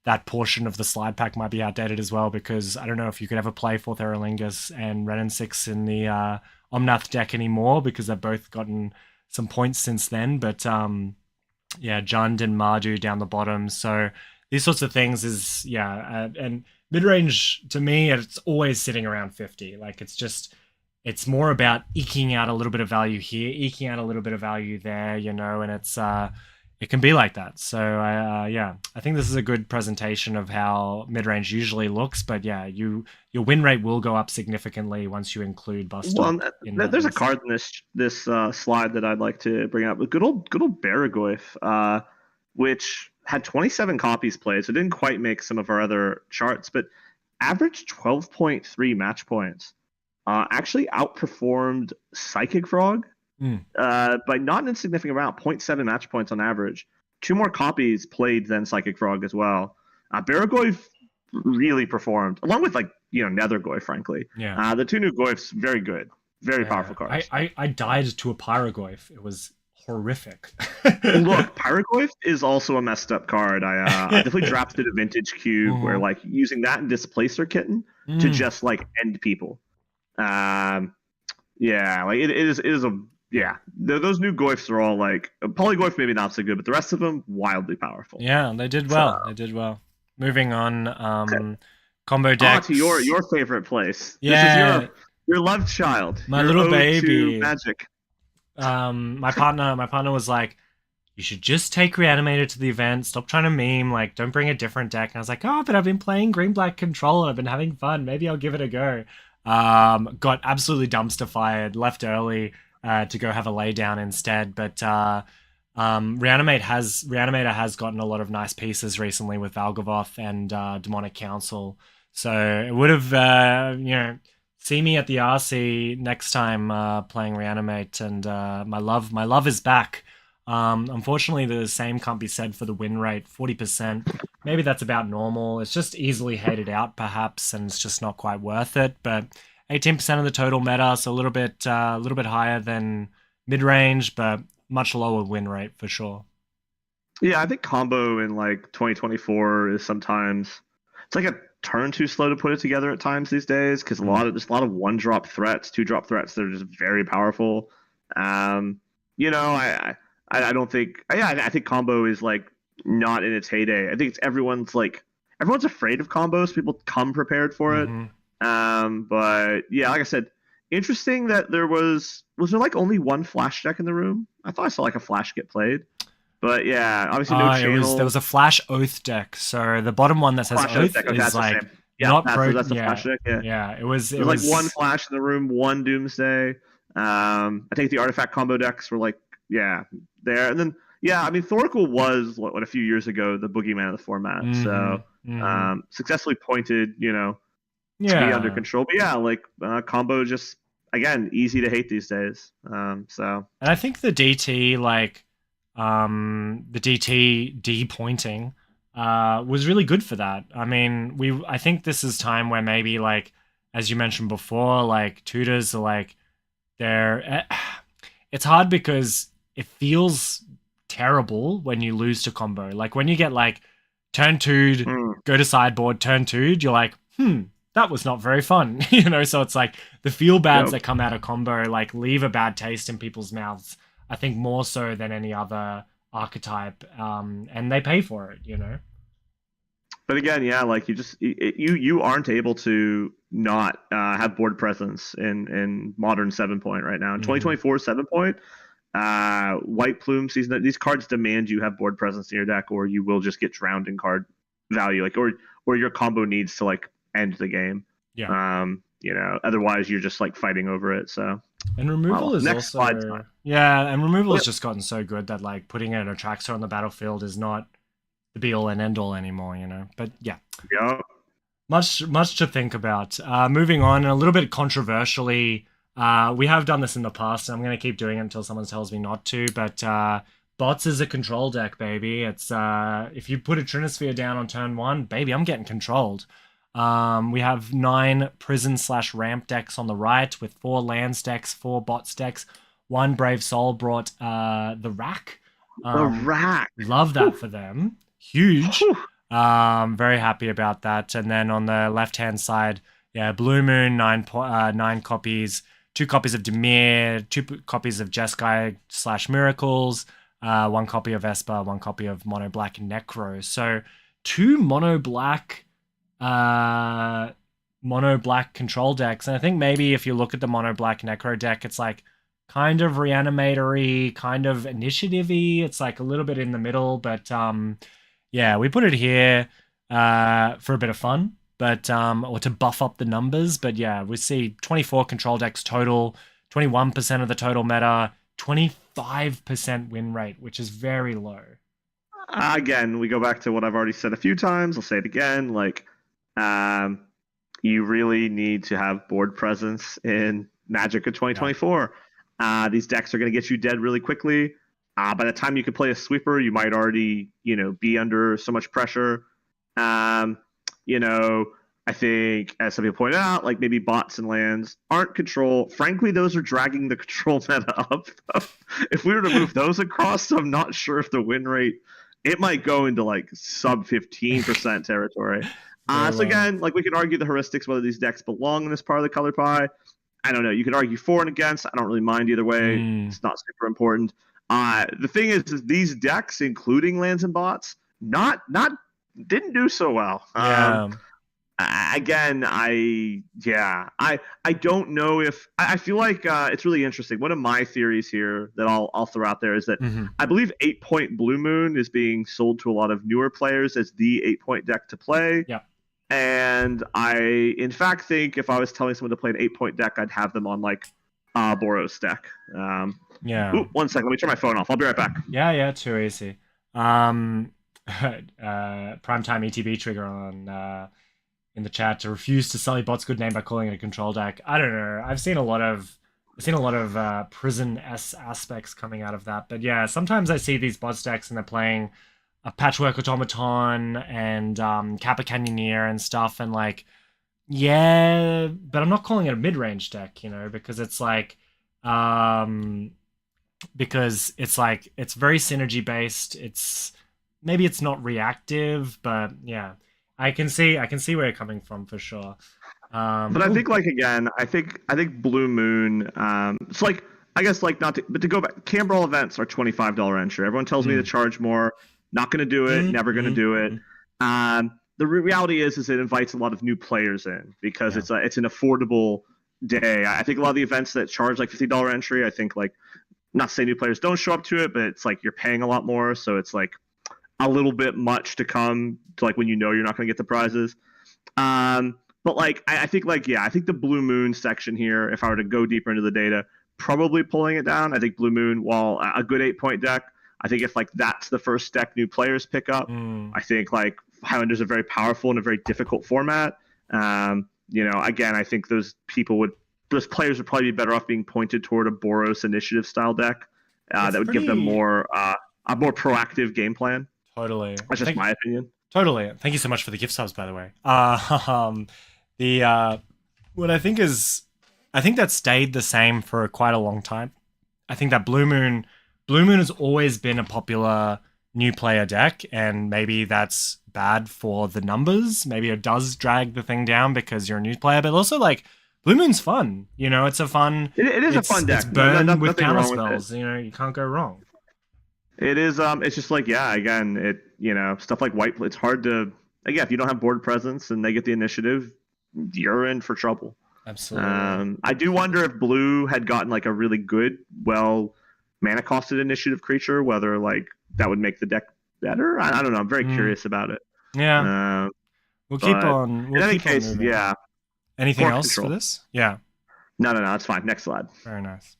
that portion of the slide pack might be outdated as well, because I don't know if you could ever play Fourth Aerolingus and Ren and 6 in the Omnath deck anymore, because they've both gotten some points since then. But Jund and Mardu down the bottom, so these sorts of things is and mid-range to me it's always sitting around 50. Like it's more about eking out a little bit of value here, eking out a little bit of value there, and it's it can be like that. So I think this is a good presentation of how mid-range usually looks. But your win rate will go up significantly once you include bust. Well, there's a card in this slide that I'd like to bring up. Good old Baragoyf, which had 27 copies played, so it didn't quite make some of our other charts, but averaged 12.3 match points. Actually outperformed Psychic Frog by not an insignificant amount, 0.7 match points on average. 2 more copies played than Psychic Frog as well. Baragoyf really performed, along with Nethergoyf, frankly. Yeah. The 2 new Goyfs, very good. Very powerful cards. I died to a Pyrogoyf. It was horrific. Look, Pyrogoyf is also a messed up card. I definitely drafted a vintage cube where using that and Displacer Kitten to just end people. It is a those new Goyfs are all Polygoyf maybe not so good, but the rest of them wildly powerful. Yeah, they did well. They did well. Moving on, combo decks. To your favorite place. Yeah, this is your love child. My little baby. Magic. My partner was like, you should just take Reanimator to the event. Stop trying to meme. Don't bring a different deck. And I was like, but I've been playing Green-Black Control and I've been having fun. Maybe I'll give it a go. Got absolutely dumpster fired. Left early to go have a lay down instead. But Reanimator has gotten a lot of nice pieces recently with Valgavoth and Demonic Council. So it would have, see me at the RC next time playing Reanimate, and my love is back. Unfortunately, the same can't be said for the win rate, 40%. Maybe that's about normal. It's just easily hated out, perhaps, and it's just not quite worth it. But 18% of the total meta, so a little bit higher than mid-range, but much lower win rate for sure. Yeah, I think combo in like 2024 is sometimes it's like a turn too slow to put it together at times these days because there's a lot of one drop threats, two drop threats that are just very powerful. Um, you know, I don't think yeah, I think combo is like not in its heyday. I think it's everyone's afraid of combos. People come prepared for it. Mm-hmm. But yeah, like I said, interesting that was there like only one flash deck in the room? I thought I saw like a flash get played. But yeah, obviously no channel. There was a Flash Oath deck. So the bottom one that says Flash Oath deck. Okay, is like not that's the yeah, flash deck. Yeah, yeah. It was like one flash in the room, one Doomsday. I think the artifact combo decks were like there, and then I mean Thoracle was what a few years ago the boogeyman of the format. So successfully pointed, to be under control. But yeah, like combo just again easy to hate these days. So and I think the DT the DT de-pointing was really good for that. I mean, I think this is time where maybe like as you mentioned before, like tutors are like they're it's hard because it feels terrible when you lose to combo. Like when you get like turn 2, go to sideboard, turn 2, you're like, that was not very fun. So it's like the feel bads that come out of combo like leave a bad taste in people's mouths. I think more so than any other archetype, and they pay for it, But again, yeah, like you aren't able to not have board presence in modern 7-point right now. In 2024 7-point, White Plume season, these cards demand you have board presence in your deck, or you will just get drowned in card value, like or your combo needs to like end the game. Yeah. Otherwise you're just like fighting over it. So. And removal is also and removal has just gotten so good that like putting an Atraxor on the battlefield is not the be all and end all anymore, But yeah. Much to think about. Moving on, and a little bit controversially, we have done this in the past, and I'm gonna keep doing it until someone tells me not to, but Bots is a control deck, baby. It's if you put a Trinisphere down on turn 1, baby, I'm getting controlled. We have 9 prison/ramp decks on the right with 4 lands decks, 4 bots decks. 1 Brave Soul brought the Rack. The Rack. Love that for them. Huge. Very happy about that. And then on the left-hand side, Blue Moon, 9 copies, 2 copies of Dimir, 2 copies of Jeskai/Miracles, 1 copy of Esper, 1 copy of Mono Black Necro. So 2 Mono Black control decks, and I think maybe if you look at the Mono Black Necro deck, it's like kind of reanimatory, kind of initiative-y. It's like a little bit in the middle, but we put it here for a bit of fun, but or to buff up the numbers. But we see 24 control decks total, 21% of the total meta, 25% win rate, which is very low. Again, we go back to what I've already said a few times. I'll say it again. Like, you really need to have board presence in Magic of 2024. These decks are going to get you dead really quickly. By the time you can play a sweeper, you might already, be under so much pressure. I think, as some people pointed out, like maybe bots and lands aren't control. Frankly, those are dragging the control meta up. If we were to move those across, I'm not sure if the win rate, it might go into like sub 15% territory. So again, like we could argue the heuristics, whether these decks belong in this part of the color pie. I don't know. You could argue for and against. I don't really mind either way. It's not super important. The thing is these decks, including lands and bots, didn't do so well. Again, I don't know if I feel like it's really interesting. One of my theories here that I'll throw out there is that I believe 8-point Blue Moon is being sold to a lot of newer players as the 8-point deck to play. Yeah. And I, in fact, think if I was telling someone to play an 8-point deck, I'd have them on like Boros deck. Ooh, 1 second, let me turn my phone off. I'll be right back. Yeah, too easy. Primetime ETB trigger on in the chat to refuse to sully bot's good name by calling it a control deck. I don't know. I've seen a lot of I've seen a lot of prison aspects coming out of that. But yeah, sometimes I see these bots decks and they're playing a Patchwork Automaton and Kappa Canyoneer and stuff, and like, yeah, but I'm not calling it a mid-range deck, because it's like, um, it's very synergy based. Maybe it's not reactive, but yeah, I can see where you're coming from for sure. But I Oh, think like again, I think Blue Moon. It's like I guess like not to, but to go back, CanBrawl events are $25 entry. Everyone tells me to mm, charge more. Not going to do it. mm, Never going to mm, do it. mm. The reality is it invites a lot of new players in because Yeah, it's an affordable day. I think a lot of the events that charge like $50 entry, I think like not to say new players don't show up to it, but it's like you're paying a lot more, so it's like a little bit much to come to like when you know you're not going to get the prizes. But like I think like yeah, I think the Blue Moon section here, if I were to go deeper into the data, probably pulling it down. I think Blue Moon, while a good 8 point deck, I think if like that's the first deck new players pick up, mm. I think like Highlanders are very powerful in a very difficult format. Again, I think those players would probably be better off being pointed toward a Boros initiative style deck It's that would give them pretty a more proactive game plan. totally. That's just my opinion. Totally. Thank you so much for the gift subs, by the way. The what I think that stayed the same for quite a long time. I think that Blue Moon has always been a popular new player deck, and maybe that's bad for the numbers. Maybe it does drag the thing down because you're a new player, but also like Blue Moon's fun. It's a fun. It is a fun It's deck. burn with Nothing counter wrong with it. spells. You can't go wrong. It is. It's just like yeah. Again, stuff like white. It's hard to again if you don't have board presence and they get the initiative, you're in for trouble. Absolutely. I do wonder if blue had gotten like a really good, well, mana costed initiative creature, whether like that would make the deck better. I don't know. I'm very Mm, curious about it. yeah. Uh, We'll keep but on. in We'll any keep on case, moving. yeah. Anything Force else for control. this? Yeah. No. It's fine. Next slide. Very nice.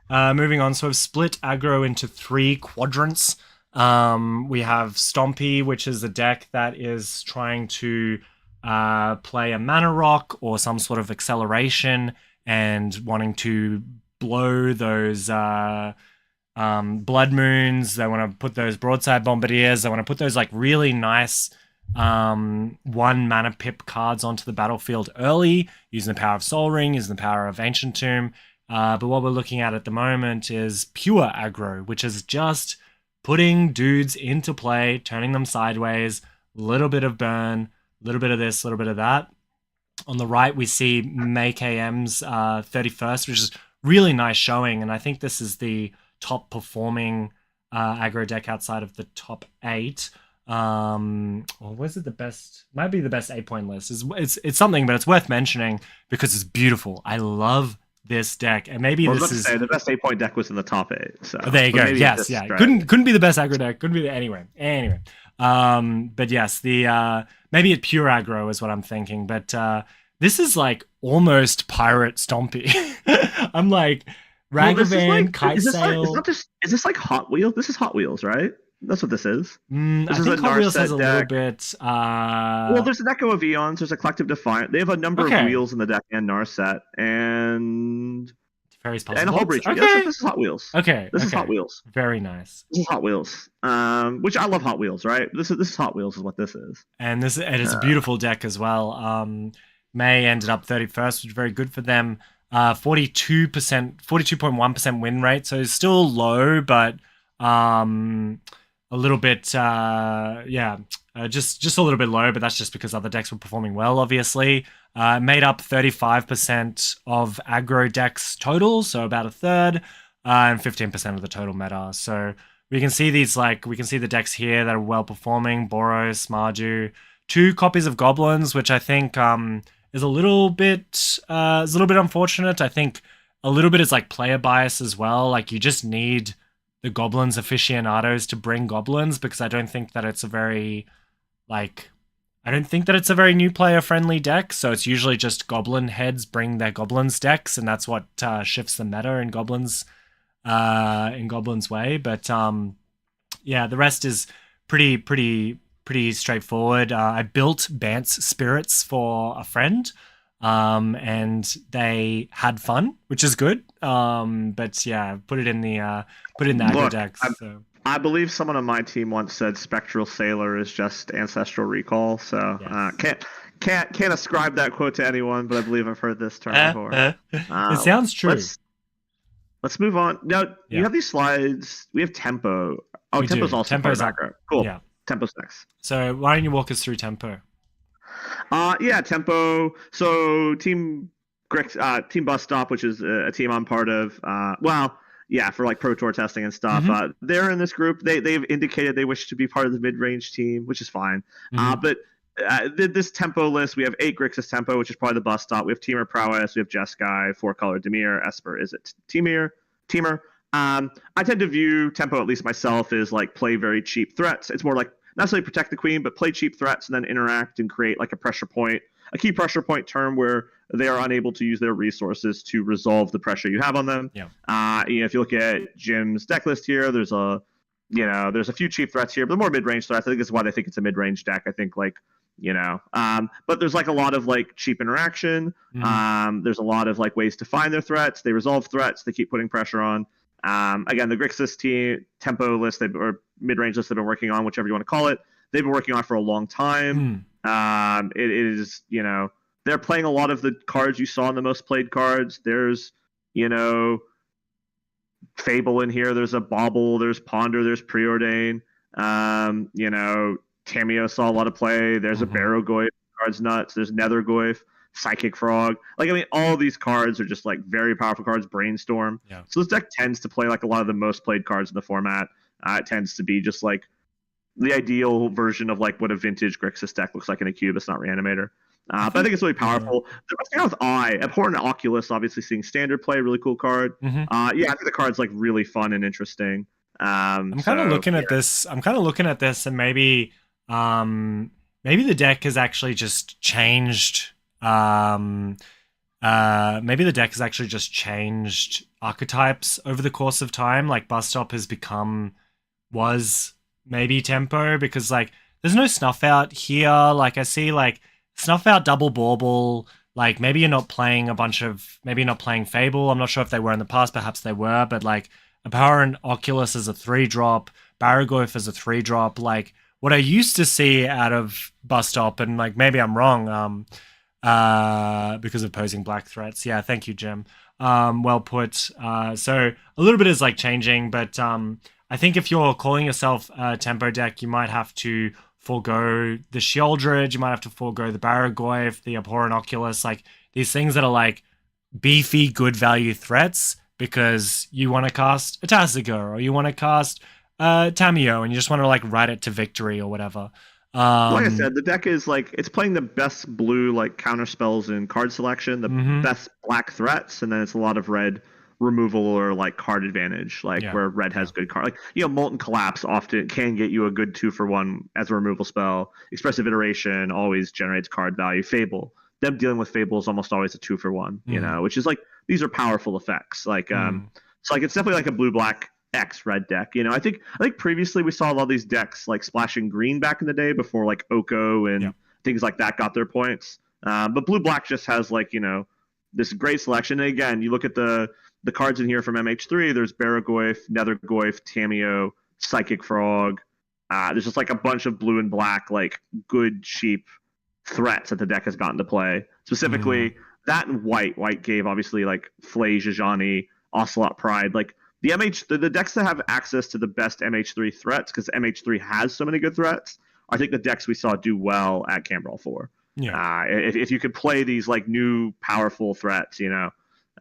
Moving on, so we've split aggro into 3 quadrants. We have Stompy, which is a deck that is trying to play a mana rock or some sort of acceleration and wanting to blow those blood moons. They want to put those broadside bombardiers. They want to put those like really nice 1 mana pip cards onto the battlefield early, using the power of Soul Ring, using the power of Ancient Tomb. But what we're looking at the moment is pure aggro, which is just putting dudes into play, turning them sideways, little bit of burn, little bit of this, little bit of that. On the right, we see Make AM's 31st, which is really nice showing, and I think this is the top performing aggro deck outside of the top 8. Or was it the best? Might be the best 8 point list. It's something, but it's worth mentioning because it's beautiful. I love this deck, and maybe Well, I was this about to is. say the best 8 point deck was in the top 8. So Oh, there you but go. maybe Yes, it's yeah. just Couldn't be the best aggro deck. Couldn't be the anyway. But yes, the maybe it pure aggro is what I'm thinking. But this is like almost pirate Stompy. I'm like Ragavan, Kite Sail. Is this like Hot Wheels? This is Hot Wheels, right? That's what this is. I This is a think Hot Wheels has Narset a little deck. bit. Well, there's an Echo of Eons. There's a Collective Defiant. They have a number of Okay. wheels in the deck and Narset and Fairies Puzzle a Hull Box? Breach. Okay. Yes, this is Hot Wheels. Okay. This is Hot Wheels. Very nice. This is Hot Wheels. Which I love Hot Wheels, right? This is Hot Wheels is what this is. And it's a beautiful deck as well. May ended up 31st, which is very good for them. 42.1% win rate, so it's still low, but a little bit, just a little bit low. But that's just because other decks were performing well, obviously. Made up 35% of aggro decks total, so about a third, and 15% of the total meta. So we can see the decks here that are well performing: Boros, Marju, 2 copies of Goblins, which I think is a little bit unfortunate. I think a little bit is like player bias as well. Like you just need the Goblins aficionados to bring Goblins, because I don't think that it's a very new player friendly deck. So it's usually just Goblin heads bring their Goblins decks, and that's what shifts the meta in Goblins way. But the rest is pretty straightforward. I built Bance Spirits for a friend. and they had fun, which is good. But yeah, put it in the aggro Look, decks. So. I believe someone on my team once said Spectral Sailor is just Ancestral Recall, so Yes. can't ascribe that quote to anyone, but I believe I've heard this term before. It sounds true. Let's move on. Now, you Yeah. have these slides. We have tempo. Oh, We tempo's do. also Tempo's part of Aggro. Cool. Yeah. Tempo's next. So why don't you walk us through tempo? Yeah, tempo. So Team Bus Stop, which is a team I'm part of. Yeah, for like Pro Tour testing and stuff. They're in this group. They've indicated they wish to be part of the mid-range team, which is fine. But this tempo list, we have 8 Grixis tempo, which is probably the bus stop. We have Teamer Prowess, we have Jeskai, 4-color Demir, Esper, is it Teamer? I tend to view tempo, at least myself, as like play very cheap threats. It's more like not necessarily protect the queen, but play cheap threats and then interact and create like a pressure point, a key pressure point term where they are unable to use their resources to resolve the pressure you have on them. Yeah. If you look at Jim's deck list here, there's a few cheap threats here, but the more mid-range threats, I think that's why they think it's a mid-range deck. I think but there's like a lot of like cheap interaction. There's a lot of like ways to find their threats. They resolve threats. They keep putting pressure on. Again, the Grixis team tempo list or mid-range list they've been working on, whichever you want to call it, they've been working on for a long time. It is, they're playing a lot of the cards you saw in the most played cards. There's, Fable in here. There's a Bauble. There's Ponder. There's Preordain. Tameo saw a lot of play. There's a Barrogoyf. Cards nuts. There's Nethergoyf. Psychic Frog. All these cards are just like very powerful cards. Brainstorm. Yeah. So this deck tends to play like a lot of the most played cards in the format. It tends to be just like the ideal version of like what a vintage Grixis deck looks like in a cube. It's not Reanimator. But I think it's really powerful. The best thing with Abhorrent Oculus, obviously seeing standard play, really cool card. I think the card's like really fun and interesting. I'm kind of looking at this. And maybe the deck has actually just changed. Maybe the deck has actually just changed archetypes over the course of time. Like Bus Stop was maybe tempo, because like there's no snuff out here. Like I see like snuff out double bauble. Like maybe you're not playing Fable. I'm not sure if they were in the past. Perhaps they were, but like Abhorrent Oculus is a 3-drop. Barrogoyf is a 3-drop. Like what I used to see out of Bus Stop, and like maybe I'm wrong, because of posing black threats. Yeah, thank you, Jim. Well put. So a little bit is like changing, but I think if you're calling yourself a tempo deck, you might have to forego the Sheoldred, you might have to forego the Barrogoyf, the Abhorrent Oculus, like these things that are like beefy, good value threats, because you want to cast a Tasigur, or you want to cast Tameo, and you just want to like ride it to victory or whatever. Like I said, the deck is like, it's playing the best blue like counter spells in card selection, the best black threats, and then it's a lot of red removal or like card advantage, where red has good card. Molten Collapse often can get you a good 2-for-1 as a removal spell. Expressive Iteration always generates card value. Fable, them dealing with Fable is almost always a 2-for-1, which is like, these are powerful effects. So like it's definitely like a blue-black X red deck. I think previously we saw a lot of these decks like splashing green back in the day before like Oko and things like that got their points. But blue-black just has like, this great selection. And again, you look at the cards in here from MH3, there's Barrogoyf, Nethergoyf, Tameo, Psychic Frog. There's just like a bunch of blue and black, like good, cheap threats that the deck has gotten to play. Specifically, that and white. White gave obviously like Flay, Jajani, Ocelot Pride. Like the decks that have access to the best MH3 threats, because MH3 has so many good threats, I think the decks we saw do well at CanBrawl 4. Yeah. If you could play these like new powerful threats,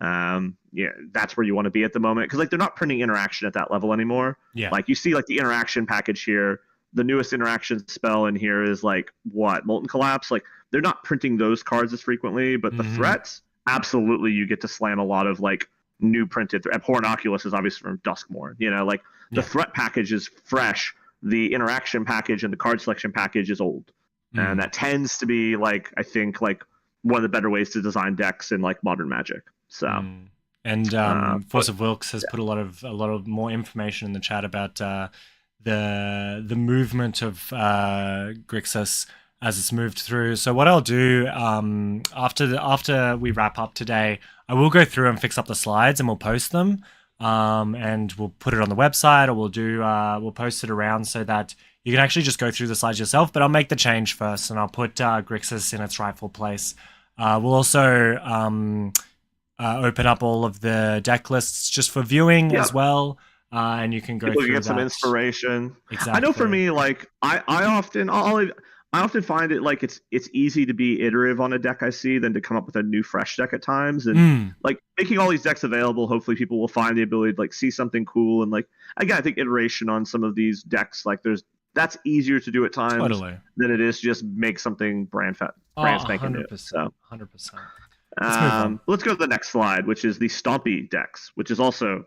that's where you want to be at the moment, because like they're not printing interaction at that level anymore. Yeah. Like you see like the interaction package here, the newest interaction spell in here is like what, Molten Collapse. Like they're not printing those cards as frequently, but the threats, absolutely, you get to slam a lot of like new printed. Abhorrent Oculus is obviously from Duskmorn. The threat package is fresh. The interaction package and the card selection package is old. And that tends to be like, I think, like one of the better ways to design decks in like modern Magic. So and Force of Wilkes has put a lot of more information in the chat about the movement of Grixis. as it's moved through. So what I'll do after we wrap up today, I will go through and fix up the slides and we'll post them. And we'll put it on the website, or we'll post it around so that you can actually just go through the slides yourself. But I'll make the change first, and I'll put Grixis in its rightful place. We'll also open up all of the deck lists just for viewing as well, and you can go People through get some that. inspiration. Exactly. I know for me, like I often find it like it's easy to be iterative on a deck I see than to come up with a new fresh deck at times. And like making all these decks available, hopefully people will find the ability to like see something cool. And like again, I think iteration on some of these decks, like that's easier to do at times than it is just make something brand spanking new. 100%. So 100%. Let's go to the next slide, which is the Stompy decks, which is also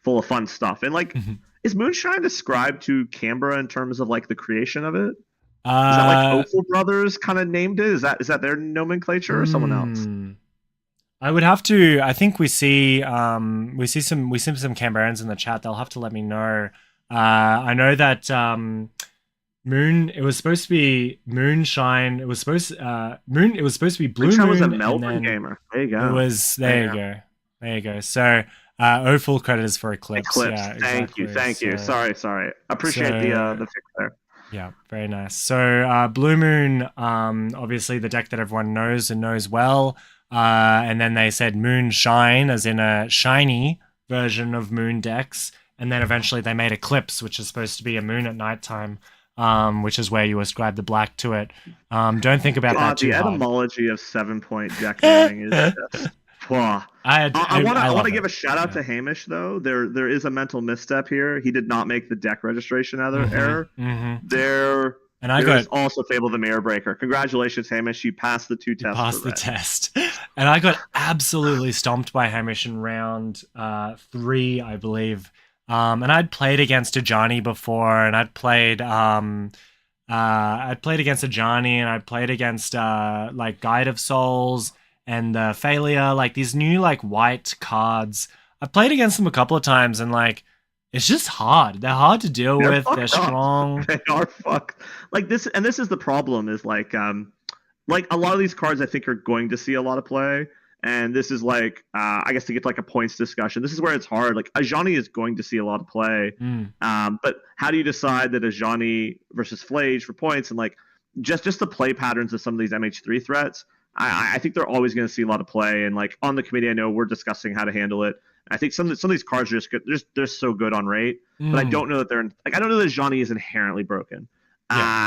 full of fun stuff. And like, is Moonshine ascribed to Canberra in terms of like the creation of it? Is that like Opal Brothers kind of named it? Is that their nomenclature or someone else? I would have to. I think we see some Canberrans in the chat. They'll have to let me know. I know that it was supposed to be Moonshine. It was supposed to be Blue Moonshine Moon. Was a Melbourne gamer. There you go. It was there you go. So full credit is for Eclipse. Yeah, exactly. Thank you. Sorry. Appreciate the fix there. Yeah, very nice. So Blue Moon, obviously the deck that everyone knows and knows well. And then they said Moonshine, as in a shiny version of Moon decks. And then eventually they made Eclipse, which is supposed to be a moon at nighttime, which is where you ascribe the black to it. Don't think about that too hard. The etymology of 7-point deck naming is just... I want to give a shout out to Hamish though. There is a mental misstep here. He did not make the deck registration error. There is also Fable the Mirror Breaker. Congratulations, Hamish. You passed the two tests. Passed the test. And I got absolutely stomped by Hamish in round 3, I believe. And I'd played against Ajani before, and I'd played against Ajani, and I'd played against like Guide of Souls and Failure, like these new like white cards. I played against them a couple of times, and like it's just hard. They're hard to deal with. They're strong. They are fucked. Like this, and this is the problem. Is like a lot of these cards I think are going to see a lot of play, and this is like I guess to get to like a points discussion. This is where it's hard. Like Ajani is going to see a lot of play, but how do you decide that Ajani versus Flage for points, and like just the play patterns of some of these MH3 threats? I think they're always going to see a lot of play, and like on the committee, I know we're discussing how to handle it. I think some of these cards are just good. They're so good on rate, but I don't know that I don't know that Johnny is inherently broken.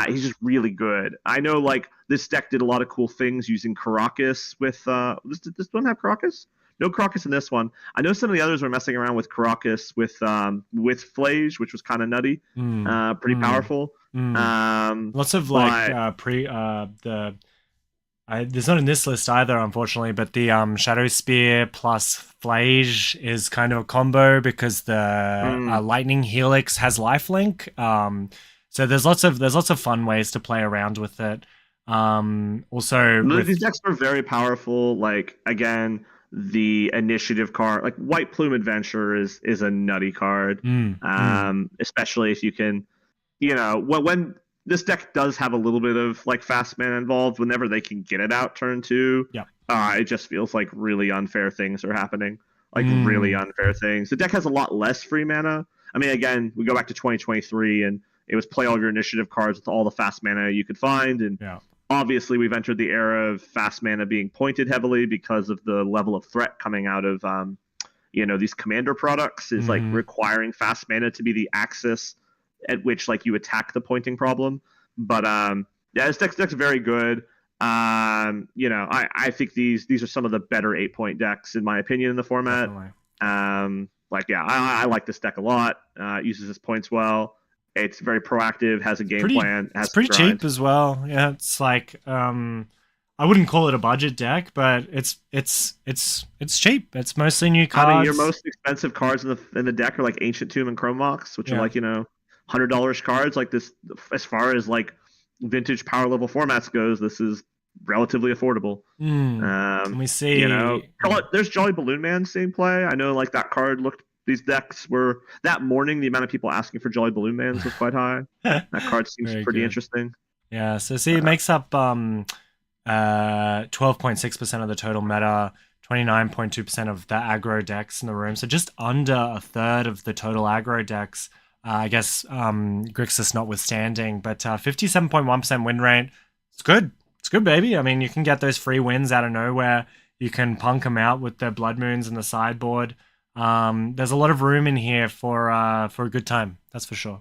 He's just really good. I know like this deck did a lot of cool things using Caracas with this one have Caracas? No Caracas in this one. I know some of the others were messing around with Caracas with Flage, which was kind of nutty, pretty powerful. Lots of like there's not in this list either, unfortunately, but the Shadow Spear plus Flage is kind of a combo because the Lightning Helix has lifelink. So there's lots of fun ways to play around with it. Also, these decks are very powerful. Like again, the initiative card, like White Plume Adventure, is a nutty card. Especially if you can, when this deck does have a little bit of like fast mana involved. Whenever they can get it out turn 2, it just feels like really unfair things are happening. Like really unfair things. The deck has a lot less free mana. I mean, again, we go back to 2023, and it was play all your initiative cards with all the fast mana you could find. And obviously, we've entered the era of fast mana being pointed heavily because of the level of threat coming out of these commander products is like requiring fast mana to be the axis at which like you attack the pointing problem. But this deck's very good. I think these are some of the better 8-point decks in my opinion in the format. I like this deck a lot. It uses its points well. It's very proactive, has a game plan. It's pretty cheap as well. Yeah, it's like I wouldn't call it a budget deck, but it's cheap. It's mostly new cards. I mean, your most expensive cards in the deck are like Ancient Tomb and Chrome Mox, which are like $100 cards. Like this, as far as like vintage power level formats goes, this is relatively affordable. We see, there's Jolly Balloon Man seeing play. I know like that card looked. These decks were that morning. The amount of people asking for Jolly Balloon Mans was quite high. That card seems pretty interesting. Yeah, so see, it makes up 12.6% of the total meta, 29.2% of the aggro decks in the room. So just under a third of the total aggro decks. I guess Grixis notwithstanding, but 57.1% win rate. It's good. It's good, baby. I mean, you can get those free wins out of nowhere. You can punk them out with the Blood Moons and the sideboard. There's a lot of room in here for a good time. That's for sure.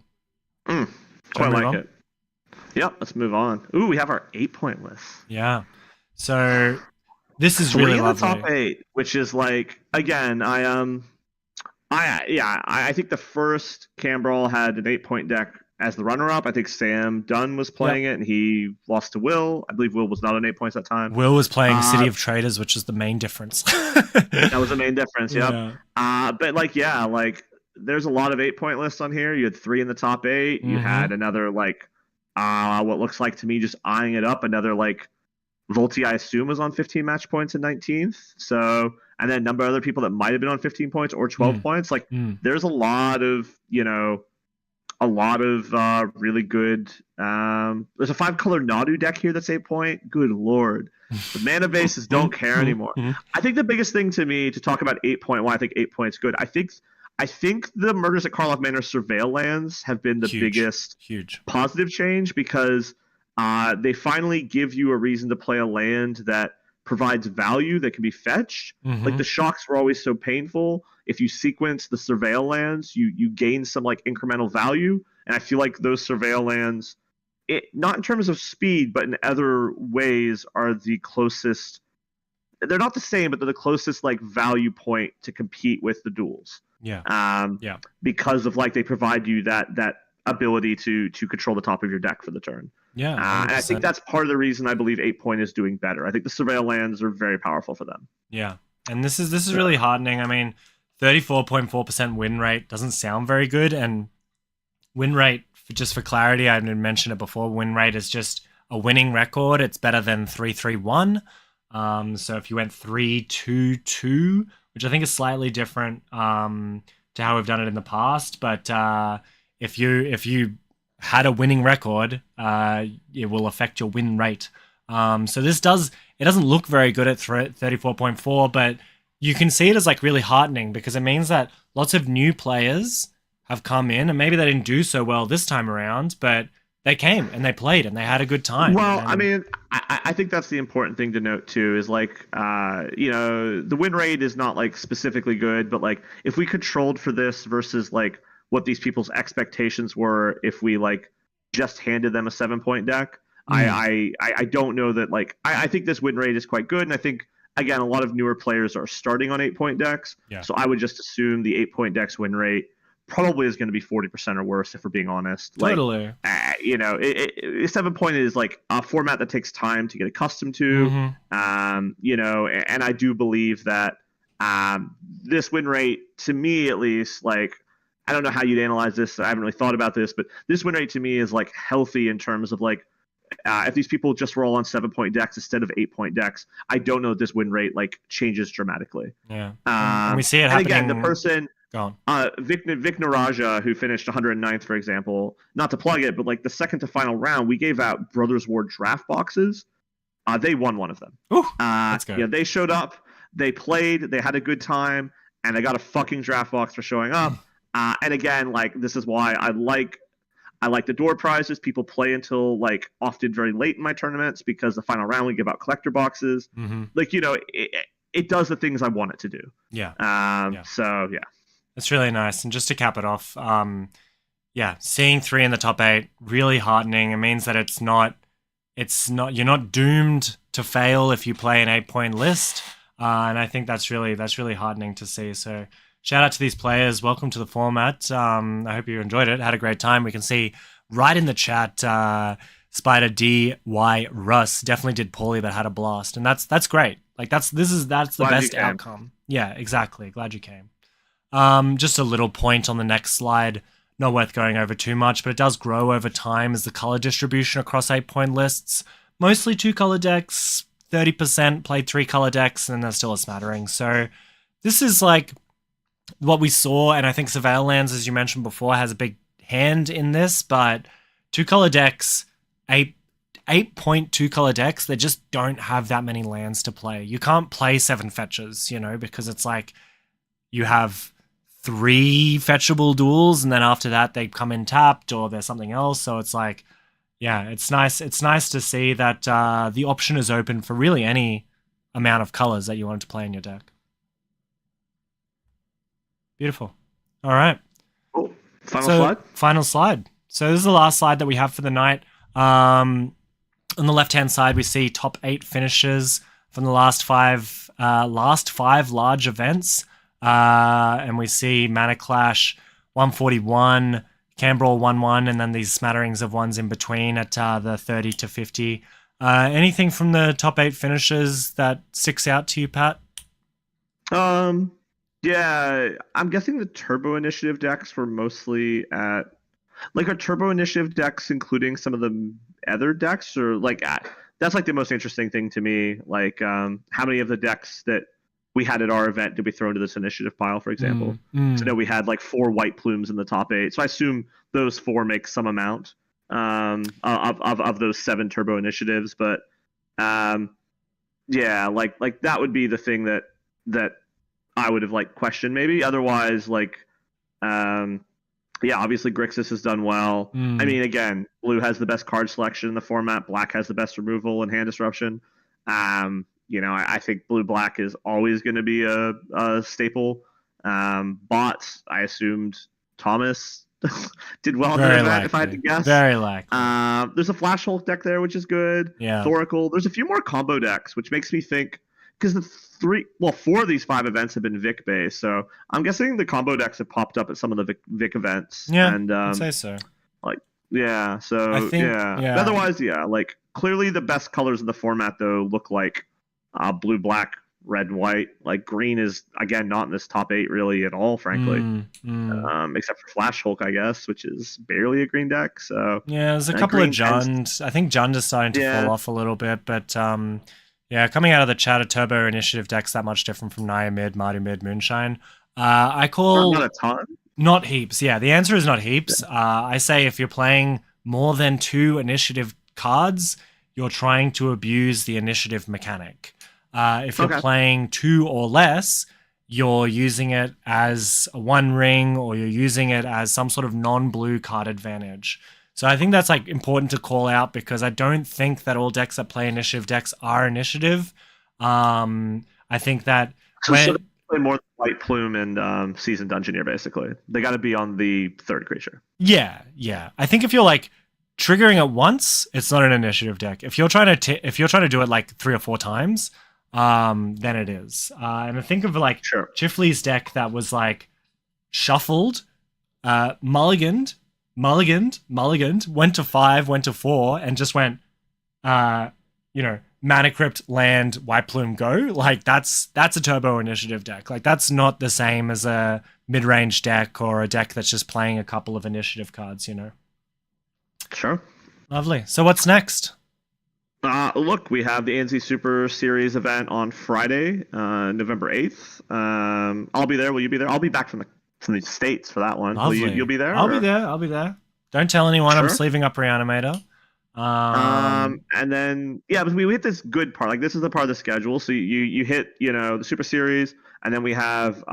Quite like it. Yep, let's move on. Ooh, we have our 8-point list. Yeah. So this is really lovely. The top 8, which is like, again, I think the first CanBrawl had an 8-point deck as the runner-up. I think Sam Dunn was playing it, and he lost to Will. I believe Will was not on 8 points at that time. Will was playing City of Traders, which is the main difference. That was the main difference, yep. Yeah. But there's a lot of 8-point lists on here. You had 3 in the top 8. You had another, what looks like to me, just eyeing it up, another, Volties, I assume, was on 15 match points in 19th. So, and then a number of other people that might have been on 15 points or 12 points. There's a lot of, really good. There's a 5-color Nadu deck here that's 8-point. Good lord. The mana bases don't care anymore. I think the biggest thing to me to talk about 8-point, why I think 8 points good, I think the Murders at Karlov Manor Surveil lands have been the biggest positive change, because they finally give you a reason to play a land that provides value that can be fetched. Like the shocks were always so painful. If you sequence the Surveil lands, you gain some incremental value. And I feel like those Surveil lands, not in terms of speed, but in other ways, are the closest. They're not the same, but they're the closest value point to compete with the duels. Because of they provide you that ability to control the top of your deck for the turn. And I think that's part of the reason I believe 8-point is doing better. I think the Surveil lands are very powerful for them. Yeah, and this is really heartening. I mean, 34.4% win rate doesn't sound very good, and win rate, just for clarity, I didn't mention it before, win rate is just a winning record. It's better than 3-3-1. So if you went 3-2-2, which I think is slightly different to how we've done it in the past, but if you had a winning record, it will affect your win rate. So it doesn't look very good at 34.4, but you can see it as really heartening, because it means that lots of new players have come in, and maybe they didn't do so well this time around, but they came and they played and they had a good time. Well, I mean, I think that's the important thing to note too, is the win rate is not specifically good, but if we controlled for this versus what these people's expectations were, if we just handed them a 7-point deck, I don't know that I think this win rate is quite good, and I think again a lot of newer players are starting on 8-point decks, so I would just assume the 8-point decks win rate probably is going to be 40% or worse, if we're being honest. Totally. 7-point is a format that takes time to get accustomed to. And I do believe that this win rate, to me at least, I don't know how you'd analyze this. I haven't really thought about this, but this win rate to me is healthy in terms of if these people just roll on 7-point decks instead of 8-point decks, I don't know if this win rate changes dramatically. Yeah. And we see it happening. And again, the person, Vic Naraja, who finished 109th, for example, not to plug it, but the second to final round, we gave out Brothers War draft boxes. They won one of them. Ooh, that's good. Yeah, they showed up, they played, they had a good time, and they got a fucking draft box for showing up. And again, this is why I like the door prizes. People play until often very late in my tournaments, because the final round we give out collector boxes. It does the things I want it to do. So yeah. It's really nice. And just to cap it off, seeing 3 in the top 8, really heartening. It means that you're not doomed to fail if you play an 8-point list. And I think that's really heartening to see. So shout out to these players. Welcome to the format. I hope you enjoyed it. Had a great time. We can see right in the chat, Spider DY Russ definitely did poorly, but had a blast. And that's great. That's the best outcome. Yeah, exactly. Glad you came. Just a little point on the next slide, not worth going over too much, but it does grow over time as the color distribution across 8-point lists. Mostly 2-color decks, 30% played 3-color decks, and there's still a smattering. So this is what we saw, and I think Surveil Lands, as you mentioned before, has a big hand in this, but 2-color decks, 8-point 2-color decks, they just don't have that many lands to play. You can't play 7 fetches, you know, because it's like you have 3 fetchable duels, and then after that they come in tapped or there's something else. So it's like, yeah, it's nice. It's nice to see that the option is open for really any amount of colors that you want to play in your deck. Beautiful. All right. Cool. Final slide. So this is the last slide that we have for the night. On the left-hand side, we see top 8 finishes from the last five large events. And we see Mana Clash 141, CanBrawl 1-1, and then these smatterings of ones in between at the 30 to 50. Anything from the top 8 finishes that sticks out to you, Pat? Yeah, I'm guessing the Turbo Initiative decks were mostly at, like, our Turbo Initiative decks, including some of the other decks, or like that's like the most interesting thing to me. Like, how many of the decks that we had at our event did we throw into this initiative pile, for example? So now we had like 4 White Plumes in the top 8. So I assume those 4 make some amount of those 7 Turbo Initiatives. But yeah, like that would be the thing that I would have like questioned maybe. Otherwise, like, yeah, obviously Grixis has done well. I mean, again, blue has the best card selection in the format. Black has the best removal and hand disruption. You know, I think blue-black is always going to be a staple. Bots, I assumed Thomas did well in the event, if I had to guess. Very likely. There's a Flash Hulk deck there, which is good. Yeah. Thoracle. There's a few more combo decks, which makes me think, because 4 of these 5 events have been Vic based, so I'm guessing the combo decks have popped up at some of the Vic events. Yeah, and I'd say so. Like, yeah, so I think, yeah. Otherwise, yeah, like clearly the best colors in the format though look like blue, black, red, white. Like green is again not in this top 8 really at all, frankly. Except for Flash Hulk, I guess, which is barely a green deck. So yeah, there's a couple of Jund. I think Jund is starting to fall off a little bit, but yeah, coming out of the chat, a Turbo Initiative deck's that much different from Naya Mid, Mardu Mid, Moonshine. I call not a ton. Not heaps. Yeah, the answer is not heaps. I say if you're playing more than 2 initiative cards, you're trying to abuse the initiative mechanic. If you're playing 2 or less, you're using it as a 1 ring, or you're using it as some sort of non-blue card advantage. So I think that's like important to call out, because I don't think that all decks that play initiative decks are initiative. I think that so they play more than White Plume and Seasoned Dungeoneer, basically. They got to be on the 3rd creature. Yeah. I think if you're like triggering it once, it's not an initiative deck. If you're trying to do it like 3 or 4 times, then it is. And I think of like Chifley's deck that was like shuffled, mulliganed, went to 5, went to 4, and just went, Mana Crypt, land, White Plume, go. Like that's a Turbo Initiative deck. Like that's not the same as a mid-range deck or a deck that's just playing a couple of initiative cards, you know. Sure. Lovely. So what's next? Look, we have the ANZ Super Series event on Friday, November 8th. I'll be there. Will you be there? I'll be back from the States for that one. Lovely. You'll be there? I'll be there. Don't tell anyone. Sure. I'm sleeving up Reanimator. And then but we hit this good part. Like this is the part of the schedule. So you hit the Super Series, and then we have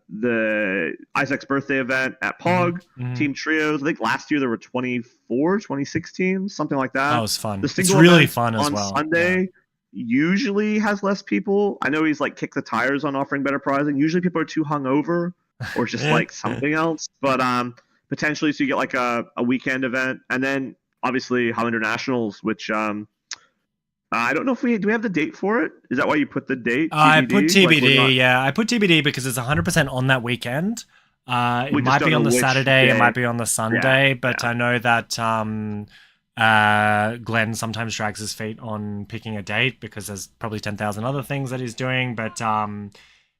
the Isaac's birthday event at POG, Team Trios. I think last year there were 26 teams, something like that. That was fun. It's really fun as well. On Sunday usually has less people. I know he's like kicked the tires on offering better pricing. Usually people are too hungover or just like something else. But potentially, so you get like a weekend event, and then obviously Highlander Nationals, which I don't know if do we have the date for it? Is that why you put the date? I put TBD. I put TBD because it's 100% on that weekend. It might be on the Saturday, day. It might be on the Sunday, but I know that Glenn sometimes drags his feet on picking a date because there's probably 10,000 other things that he's doing. But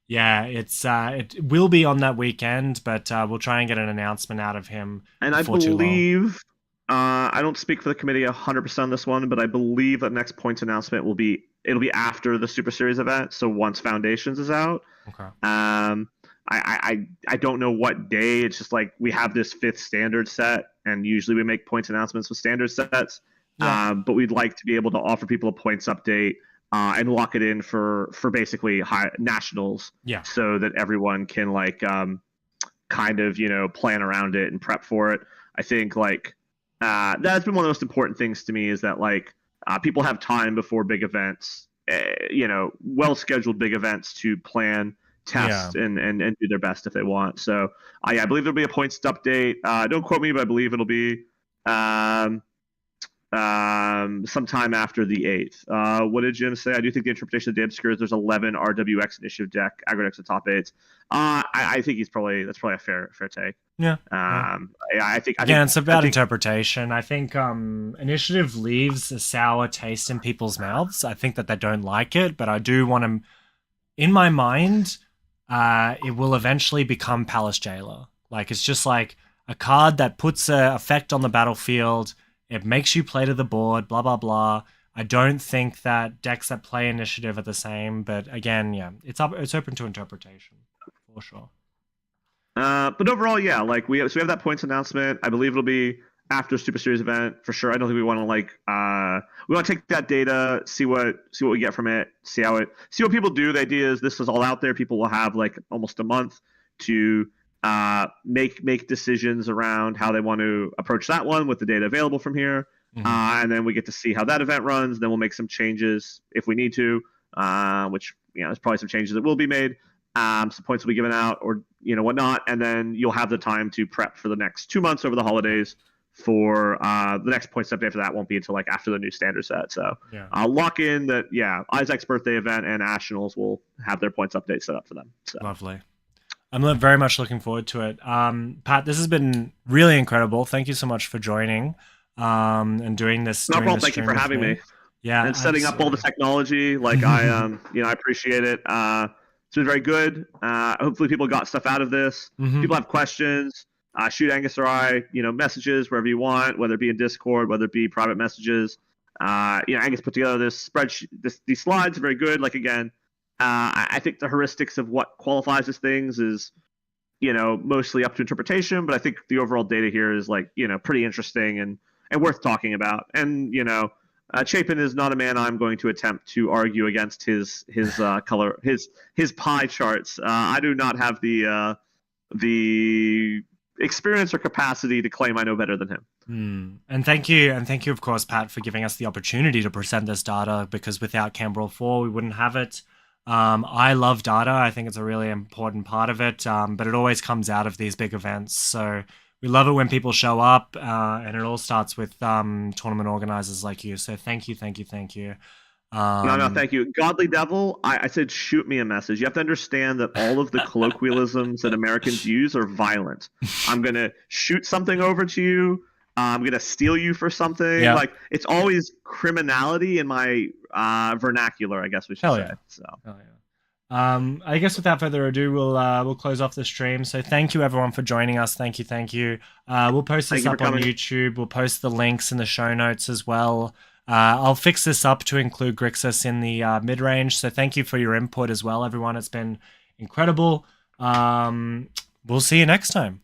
it will be on that weekend, but we'll try and get an announcement out of him. And I believe. I don't speak for the committee 100% on this one, but I believe the next points announcement it'll be after the Super Series event. So once Foundations is out. Okay. I don't know what day. It's just like we have this 5th standard set, and usually we make points announcements with standard sets. Yeah. But we'd like to be able to offer people a points update and lock it in for basically high nationals, Yeah. so that everyone can like kind of plan around it and prep for it. I think like that's been one of the most important things to me, is that like people have time before big events, well scheduled big events to plan, Yeah. test, and do their best if they want. So I believe there'll be a points update. Don't quote me, but I believe it'll be um, sometime after the 8th. What did Jim say? I do think the interpretation of the obscure is there's 11 RWX initiative deck, aggro decks, and top 8s. I think that's probably a fair take. Yeah. I think again, it's about interpretation. I think initiative leaves a sour taste in people's mouths. I think that they don't like it, but I do want to. In my mind, it will eventually become Palace Jailer. Like, it's just like a card that puts an effect on the battlefield. It makes you play to the board, blah, blah, blah. I don't think that decks that play initiative are the same, but again, yeah, it's open to interpretation, for sure. But overall, yeah, like we have that points announcement. I believe it'll be after Super Series event for sure. I don't think we want to we want to take that data, see what we get from it, see what people do. The idea is this is all out there. People will have like almost a month to make decisions around how they want to approach that one with the data available from here. Mm-hmm. And then we get to see how that event runs. Then we'll make some changes if we need to, which there's probably some changes that will be made. Some points will be given out, or whatnot, and then you'll have the time to prep for the next 2 months over the holidays. For the next points update for that won't be until like after the new standard set. So lock in that. Yeah, Isaac's birthday event and Nationals will have their points update set up for them. So. Lovely. I'm very much looking forward to it. Pat, this has been really incredible. Thank you so much for joining and doing this. No problem. Thank you for having me. Yeah, and setting up all the technology. Like I appreciate it. It's been very good. Hopefully people got stuff out of this. Mm-hmm. People have questions. Shoot Angus or I, messages wherever you want, whether it be in Discord, whether it be private messages. Angus put together this spreadsheet. These slides are very good. Like again, I think the heuristics of what qualifies as things is, mostly up to interpretation. But I think the overall data here is like, pretty interesting and worth talking about. And Chapin is not a man I'm going to attempt to argue against his color his pie charts. I do not have the experience or capacity to claim I know better than him. And thank you, of course, Pat, for giving us the opportunity to present this data, because without CanBrawl 4 we wouldn't have it. I love data. I think it's a really important part of it, but it always comes out of these big events. So we love it when people show up, and it all starts with tournament organizers like you. So thank you. No, thank you. Godly Devil, I said shoot me a message. You have to understand that all of the colloquialisms that Americans use are violent. I'm going to shoot something over to you. I'm going to steal you for something. Yeah. Like, it's always criminality in my vernacular, I guess we should say. Yeah. So. Hell yeah. I guess without further ado, we'll close off the stream. So thank you everyone for joining us. Thank you. We'll post this up on YouTube. We'll post the links in the show notes as well. I'll fix this up to include Grixis in the mid-range. So thank you for your input as well, everyone. It's been incredible. We'll see you next time.